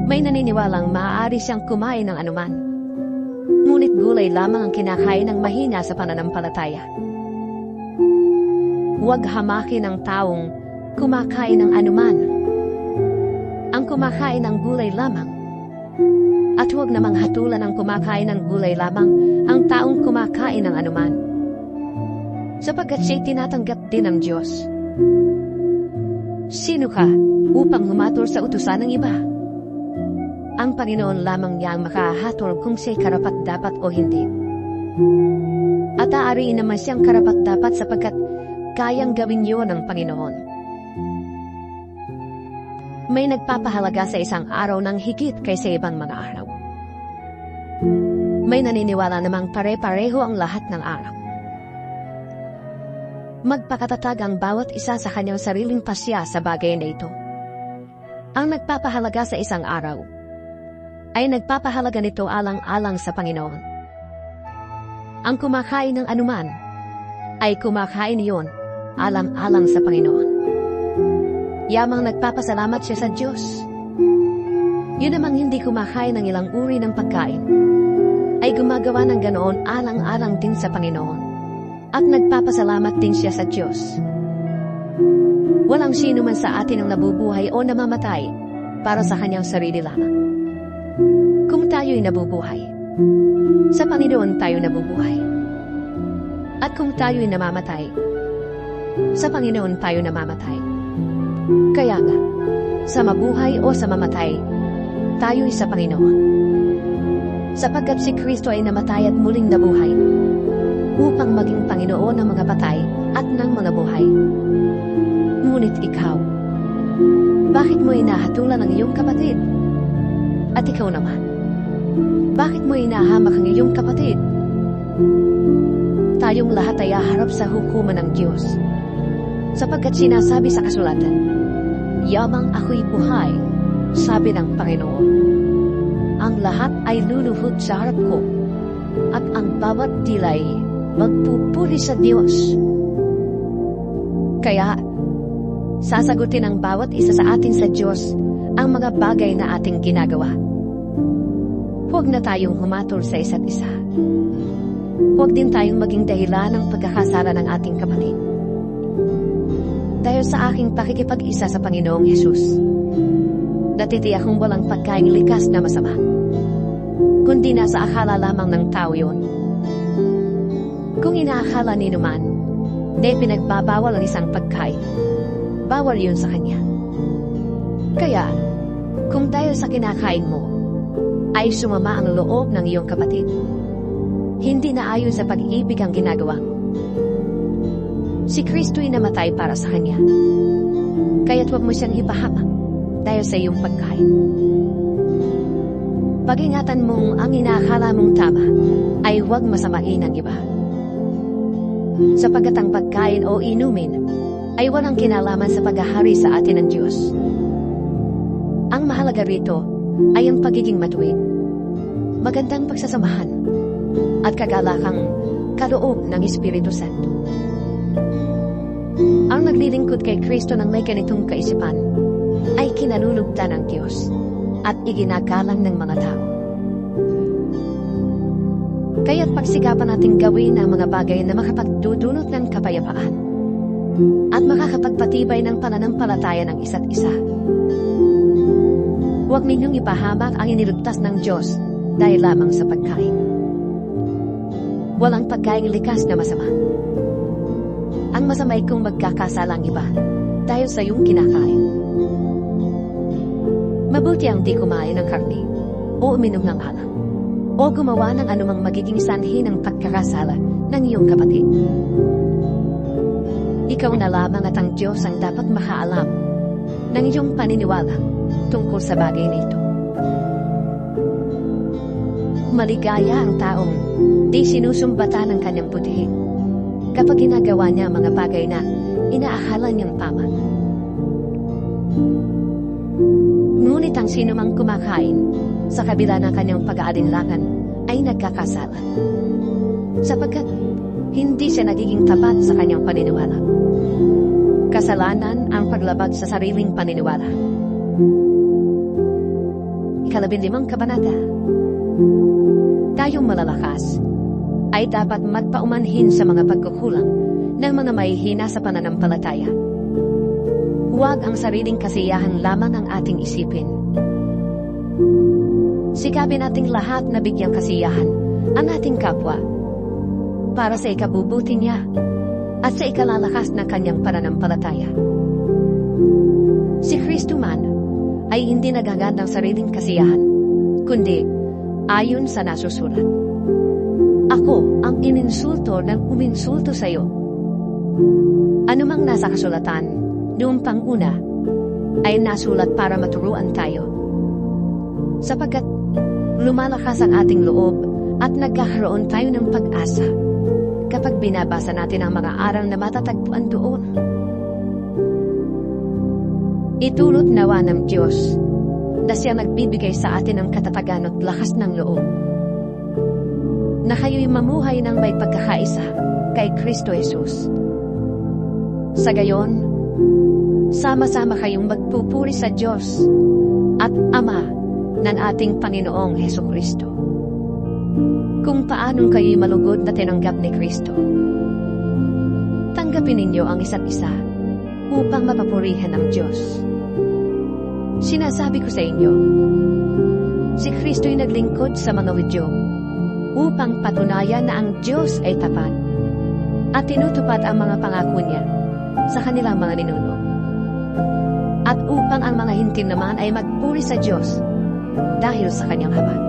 May naniniwalang maaari siyang kumain ng anuman, ngunit gulay lamang ang kinakain ng mahina sa pananampalataya. huwag hamakin ang taong kumakain ng anuman. Ang kumakain ng gulay lamang. At huwag namang hatulan ang kumakain ng gulay lamang ang taong kumakain ng anuman. Sapagkat siya'y tinatanggap din ng Diyos. Sino ka upang humatol sa utusan ng iba? Ang Panginoon lamang niya ang makahatol kung siya'y karapat-dapat o hindi. At aariin naman siyang karapat-dapat sapagkat kayang gawin yun ng Panginoon. May nagpapahalaga sa isang araw ng higit kaysa ibang mga araw. May naniniwala namang pare-pareho ang lahat ng araw. Magpakatatag ang bawat isa sa kanyang sariling pasya sa bagay na ito. Ang nagpapahalaga sa isang araw ay nagpapahalaga nito alang-alang sa Panginoon. Ang kumakain ng anuman ay kumakain iyon alang-alang sa Panginoon. Yamang nagpapasalamat siya sa Diyos. Yun namang hindi kumakain ng ilang uri ng pagkain ay gumagawa ng ganoon alang-alang din sa Panginoon at nagpapasalamat din siya sa Diyos. Walang sino man sa atin ang nabubuhay o namamatay para sa kanyang sarili lamang. Kung tayo'y nabubuhay, sa Panginoon tayo nabubuhay. At kung tayo'y namamatay, sa Panginoon tayo namamatay. Kaya nga, sa mabuhay o sa mamatay, tayo'y sa Panginoon. Sapagkat si Kristo ay namatay at muling nabuhay, upang maging Panginoon ng mga patay at ng mga buhay. Ngunit ikaw, bakit mo inahatulan ang iyong kapatid? At ikaw naman, bakit mo inahamak ang iyong kapatid? Tayong lahat ay haharap sa hukuman ng Diyos. Sapagkat sinasabi sa kasulatan, yamang ako'y buhay, sabi ng Panginoon. Ang lahat ay luluhod sa harap ko, at ang bawat dilay magpupuri sa Diyos. Kaya, sasagutin ang bawat isa sa atin sa Diyos ang mga bagay na ating ginagawa. Huwag na tayong humatol sa isa't isa. Huwag din tayong maging dahilan ng pagkakasala ng ating kapatid. Dahil sa aking pakikipag-isa sa Panginoong Hesus, natitiyak kong walang pagkaing likas na masama, kundi nasa akala lamang ng tao yun. Kung inaakala ni naman na pinagbabawal ang isang pagkain, bawal yun sa kanya. Kaya, kung dahil sa kinakain mo, ay sumama ang loob ng iyong kapatid, hindi na ayon sa pag-ibig ang ginagawa mo. Si Kristo'y namatay para sa kanya. Kaya't huwag mo siyang ipahamak dahil sa iyong pagkain. Pag-ingatan mong ang inaakala mong tama ay huwag masamain ang iba. Sapagkat ang pagkain o inumin ay walang kinalaman sa paghahari sa atin ng Diyos. Ang mahalaga rito ay ang pagiging matuwid, magandang pagsasamahan, at kagalakang kaloob ng Espiritu Santo. Ang naglilingkod kay Kristo ng may ganitong kaisipan ay kinalulugdan ng Diyos at iginagalang ng mga tao. Kaya't pagsikapan nating gawin ang mga bagay na makapagdudulot ng kapayapaan at makakapagpatibay ng pananampalataya ng isa't isa. Huwag ninyong ipahamak ang iniligtas ng Diyos dahil lamang sa pagkain. Walang pagkaing likas na masama. Ang masama ay kung magkakasalang iba dahil sa iyong kinakain. Mabuti ang di kumain ng karne o uminom ng alak o gumawa ng anumang magiging sanhi ng pagkakasala ng iyong kapatid. Ikaw na lamang at ang Diyos ang dapat makaalam ng iyong paniniwala tungkol sa bagay na ito. Maligaya ang taong di sinusumbata ng kanyang butihin kapag ginagawa niya ang mga bagay na inaakala niyang tama. Ngunit ang sinumang kumakain sa kabila ng kanyang pag-aalinlangan ay nagkakasala, sapagkat hindi siya nagiging tapat sa kanyang paniniwala. Kasalanan ang paglabag sa sariling paniniwala. 15 kabanata. Tayong malalakas ay dapat magpaumanhin sa mga pagkukulang ng mga mahihina sa pananampalataya. Huwag ang sariling kasiyahan lamang ang ating isipin. Sikapin nating lahat na bigyang kasiyahan ang ating kapwa para sa ikabubuti niya at sa ikalalakas ng kanyang pananampalataya. Si Kristo man ay hindi naghangad ng sariling kasiyahan, kundi ayon sa nasusulat. Ako ang ininsulto ng uminsulto sa iyo. Anumang nasa kasulatan noong panguna ay nasulat para maturuan tayo, sapagkat lumalakas ang ating loob at nagkakaroon tayo ng pag-asa kapag binabasa natin ang mga aral na matatagpuan doon. Itulot nawa ng Diyos na siya nagbibigay sa atin ng katatagan at lakas ng loob, na kayo'y mamuhay ng may pagkakaisa kay Kristo Jesus. Sa gayon, sama-sama kayong magpupuri sa Diyos at Ama ng ating Panginoong Hesukristo. Kung paanong kayo'y malugod na tinanggap ni Kristo, tanggapin ninyo ang isa't isa upang mapapurihan ang Diyos. Sinasabi ko sa inyo, si Kristo'y naglingkod sa mga Hudyo upang patunayan na ang Diyos ay tapat at tinutupad ang mga pangako niya sa kanilang mga ninuno, at upang ang mga Hintil naman ay magpuri sa Diyos dahil sa kanyang habag.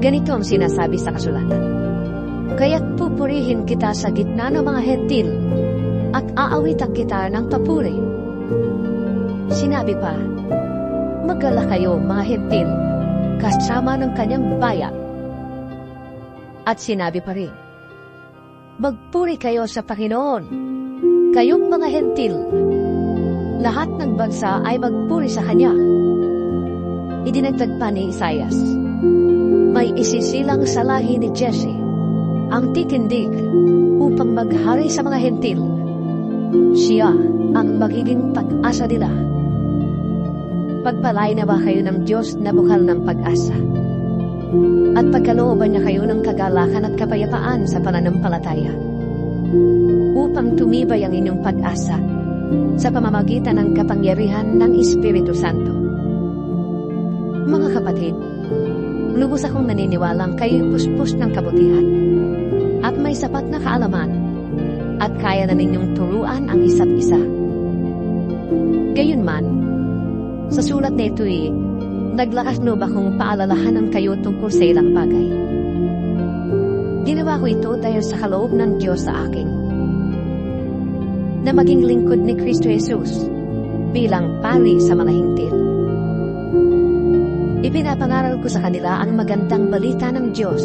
Ganito ang sinasabi sa kasulatan, kaya't pupurihin kita sa gitna ng mga Hentil at aawitan kita ng papuri. Sinabi pa, magala kayo mga Hentil kasama ng kanyang bayan. At sinabi pa rin, magpuri kayo sa Panginoon, kayong mga Hentil. Lahat ng bansa ay magpuri sa kanya. Idinagdag pa ni Isaias, may isisilang sa lahi ni Jesse ang titindig upang maghari sa mga Hentil. Siya ang magiging pag-asa nila. Pagpalain na ba kayo ng Diyos na bukal ng pag-asa? At pagkalooban niya kayo ng kagalakan at kapayapaan sa pananampalataya, upang tumibay ang inyong pag-asa sa pamamagitan ng kapangyarihan ng Espiritu Santo. Mga kapatid, lubos akong naniniwalang kayo'y puspos ng kabutihan at may sapat na kaalaman at kaya na ninyong turuan ang isa't isa. Gayunman, sa sulat na ito'y naglakas loob akong paalalahanan kayo tungkol sa ilang bagay. Ginawa ko ito dahil sa kaloob ng Diyos sa akin, na maging lingkod ni Kristo Jesus bilang pari sa mga Hintil. Ipinapangaral ko sa kanila ang magandang balita ng Diyos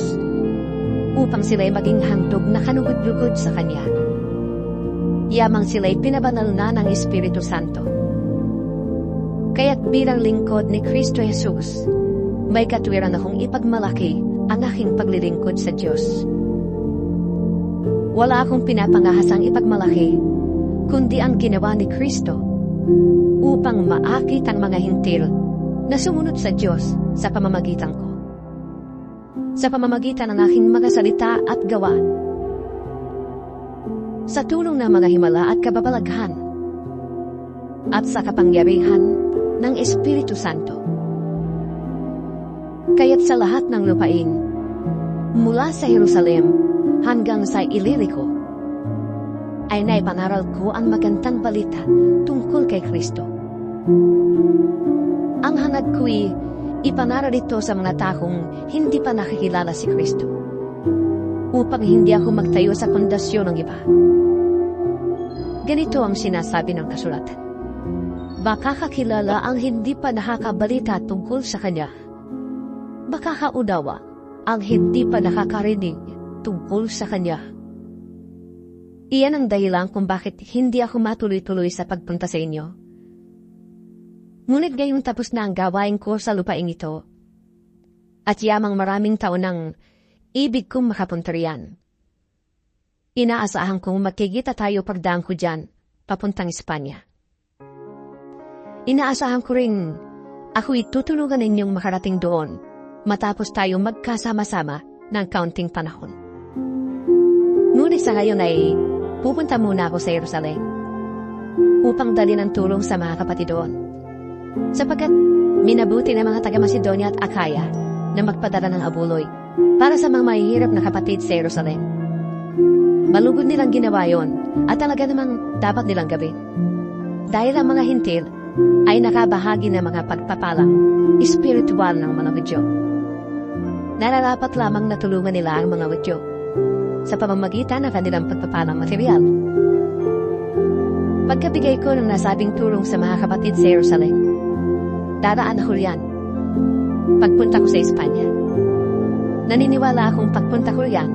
upang sila'y maging handog na kanugod-lugod sa Kanya. Yamang sila'y pinabanal na ng Espiritu Santo. Kaya't bilang lingkod ni Kristo Jesus, may katwiran akong ipagmalaki ang aking paglilingkod sa Diyos. Wala akong pinapangahasang ipagmalaki, kundi ang ginawa ni Kristo upang maakit ang mga Hintil na sumunod sa Diyos sa pamamagitan ko, sa pamamagitan ng aking mga salita at gawa, sa tulong ng mga himala at kababalaghan, at sa kapangyarihan ng Espiritu Santo. Kaya't sa lahat ng lupain, mula sa Jerusalem hanggang sa Ilirico, ay naipangaral ko ang magandang balita tungkol kay Kristo. Ang hangad ko'y ipanaral ito sa mga taong hindi pa nakikilala si Kristo, upang hindi ako magtayo sa pundasyon ng iba. Ganito ang sinasabi ng kasulatan, baka kakilala ang hindi pa nakakabalita tungkol sa Kanya. Baka kaunawa ang hindi pa nakakarinig tungkol sa Kanya. Iyan ang dahilan kung bakit hindi ako matuloy-tuloy sa pagpunta sa inyo. Ngunit gayong tapos na ang gawain ko sa lupaing ito, at yamang maraming taon nang ibig kong makapunta riyan. Inaasahan kong magkikita tayo pagdaan ko dyan, papuntang Espanya. Inaasahan ko rin ako'y tutulungan ninyong makarating doon matapos tayo magkasama-sama ng kaunting panahon. Ngunit sa sa ngayon ay pupunta muna ako sa Jerusalem upang dali ng tulong sa mga kapatid doon. Sapagkat minabuti ng mga taga-Macedonia at Akaya na magpadala ng abuloy para sa mga mahihirap na kapatid sa Jerusalem. Malugod nilang ginawa yon at talaga namang dapat nilang gawin. Dahil ang mga hintil ay nakabahagi ng mga pagpapalang espiritual ng mga Hudyo. Nararapat lamang na tulungan nila ang mga Hudyo sa pamamagitan ng kanilang pagpapalang material. Pagkabigay ko ng nasabing tulong sa mga kapatid sa Jerusalem, daraan ako riyan pagpunta ko sa Espanya. Naniniwala akong pagpunta ko riyan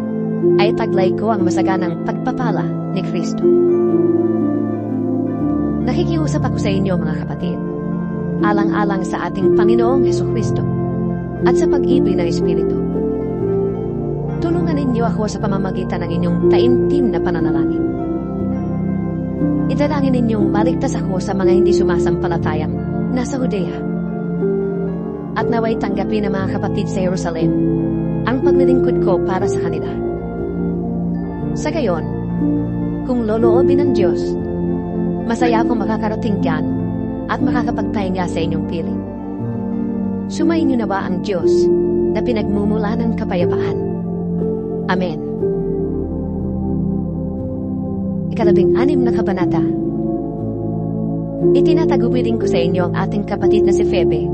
ay taglay ko ang masaganang pagpapala ni Kristo. Nakikiusap ako sa inyo mga kapatid, alang-alang sa ating Panginoong Hesukristo at sa pag-ibig ng Espiritu. Tulungan ninyo ako sa pamamagitan ng inyong taimtim na pananalangin. Italangin ninyong maligtas ako sa mga hindi sumasampalatayang nasa Judea. At naway tanggapin ng mga kapatid sa Jerusalem ang paglilingkod ko para sa kanila. Sa gayon, kung loloobin ng Diyos, masaya akong makakarating dyan at makakapagpahinga sa inyong piling. Sumayin niyo na ba ang Diyos na pinagmumula ng kapayapaan? Amen. 16 na kabanata. Itinatagubilin ko sa inyo ang ating kapatid na si Phoebe,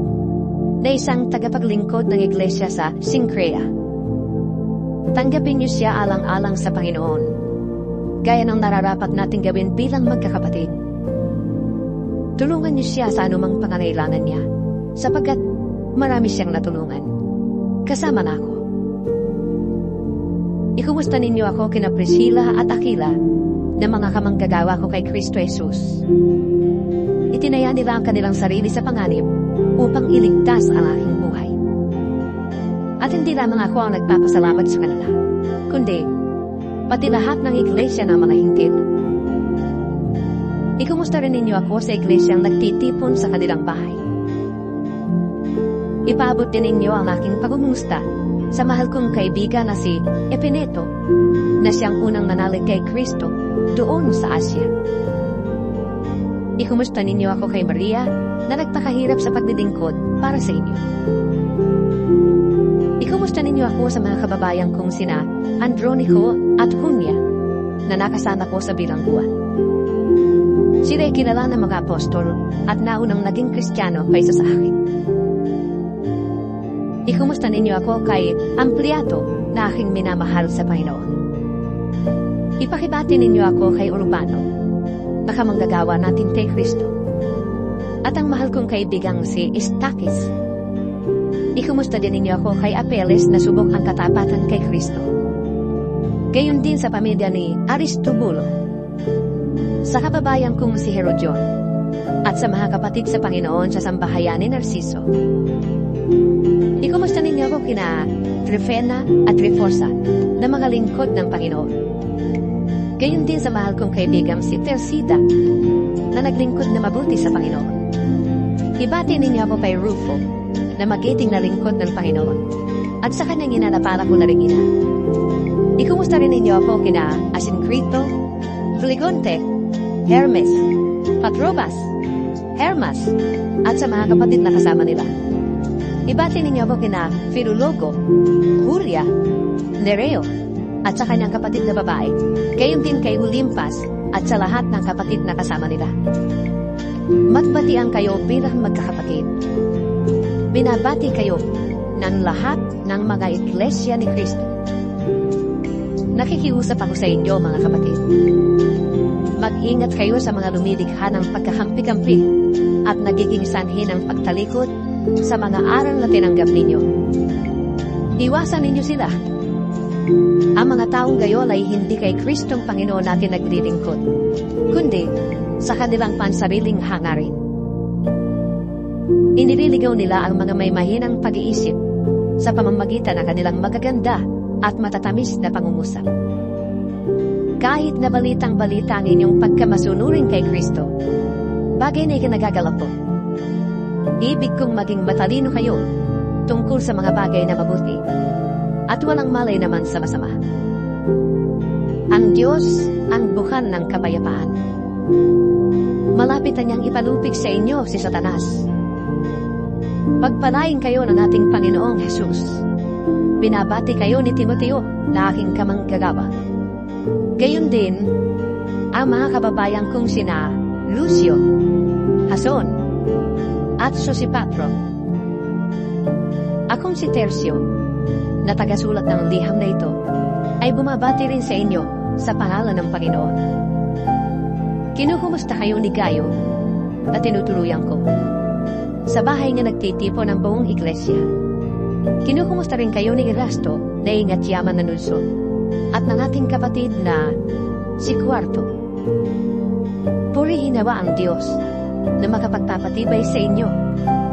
na isang tagapaglingkod ng iglesia sa Cenchrea. Tanggapin niyo siya alang-alang sa Panginoon, gaya ng nararapat nating gawin bilang magkakapatid. Tulungan niyo siya sa anumang pangangailangan niya, sapagkat marami siyang natulungan. Kasama na ako. Ikumusta ninyo ako kina Priscilla at Aquila na mga kamanggagawa ko kay Kristo Jesus. Itinaya nila ang kanilang sarili sa panganib upang iligtas ang aking buhay. At hindi lamang ako ang nagpapasalamat sa kanila, kundi pati lahat ng iglesia ng mga hintil. Ikumusta rin ninyo ako sa iglesyang nagtitipon sa kanilang bahay. Ipaabot din ninyo ang aking pagmumusta sa mahal kong kaibigan na si Epineto, na siyang unang nanalig kay Kristo doon sa Asya. Ikumusta ninyo ako kay Maria na nagpakahirap sa paglilingkod para sa inyo. Ikumusta ninyo ako sa mga kababayan kong sina Andronico at Junia na nakasama ko sa bilangguan. Sila ay kilala ng mga apostol at naunang naging Kristiyano kaysa sa akin. Ikumusta ninyo ako kay Ampliato na aking minamahal sa Panginoon. Ipakibati ninyo ako kay Urbano, na kamanggagawa natin kay Kristo. At ang mahal kong kaibigang si Istakis. Ikumusta din ninyo ako kay Apeles na subok ang katapatan kay Kristo. Gayon din sa pamilya ni Aristobulo, sa kababayan kong si Herodion, at sa mga kapatid sa Panginoon sa sambahayan ni Narciso. Ikumusta ninyo ako kina Trifena at Trifosa na mga lingkod ng Panginoon. Gayon din sa mahal kong kaibigang si Tersida na naglingkod na mabuti sa Panginoon. Ibati ninyo ako kay Rufo na magiting na lingkod ng Panginoon at sa kanyang ina na para ko na rin ina. Ikumusta rin ninyo ako kina Asincrito, Fligonte, Hermes, Patrobas, Hermas at sa mga kapatid na kasama nila. Ibati ninyo ako kina Filologo, Julia, Nereo, at sa kanyang kapatid na babae, gayon din kay Olimpas at sa lahat ng kapatid na kasama nila. Matbatian kayo bilang magkakapatid. Binabati kayo ng lahat ng mga iglesia ni Kristo. Nakikiusap ako sa inyo mga kapatid. Mag-ingat kayo sa mga lumilikha ng pagkakampi-kampi at nagiging sanhi ng pagtalikod sa mga aral na tinanggap ninyo. Iwasan ninyo sila. Ang mga taong gayon ay hindi kay Kristong Panginoon natin naglilingkod, kundi sa kanilang pansariling hangarin. Inililigaw nila ang mga may mahinang pag-iisip sa pamamagitan ng kanilang magaganda at matatamis na pangungusap. Kahit na balitang-balita ang inyong pagkamasunurin kay Kristo, bagay na ikinagagalap po. Ibig kong maging matalino kayo tungkol sa mga bagay na mabuti at walang malay naman sa masama. Ang Diyos ang bukan ng kapayapaan. Malapit na niyang ipalupig sa inyo si Satanas. Pagpalain kayo ng ating Panginoong Jesus. Binabati kayo ni Timoteo na aking kamanggagawa. Gayon din, ang mga kababayan kong sina Lucio, Jason, at Sosipatro. Akong si Tercio, na tagasulat ng liham na ito, ay bumabati rin sa inyo sa pangalan ng Panginoon. Kinuhumusta kayo ni Gayo na tinutuluyan ko. Sa bahay nga nagtitipon ng buong iglesia. Kinuhumusta rin kayo ni Erasto na ingat yaman na nulso at ng ating kapatid na si Cuarto. Purihin nawa ang Diyos na makapagpapatibay sa inyo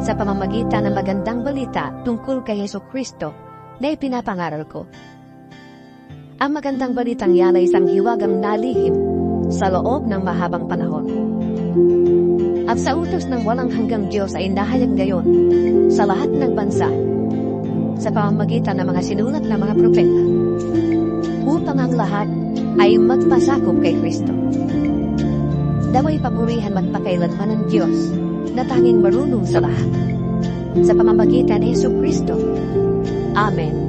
sa pamamagitan ng magandang balita tungkol kay Jesucristo na ipinapangaral ko. Ang magandang balitang yan ay isang hiwagang nalihim sa loob ng mahabang panahon. At sa utos ng walang hanggang Diyos ay nahayag ngayon sa lahat ng bansa sa pamamagitan ng mga sinulat na mga propeta upang ang lahat ay magpasakop kay Kristo. Daway papurihan magpakailanman ng Diyos na tanging marunong sa lahat sa pamamagitan ni Jesucristo. Amen.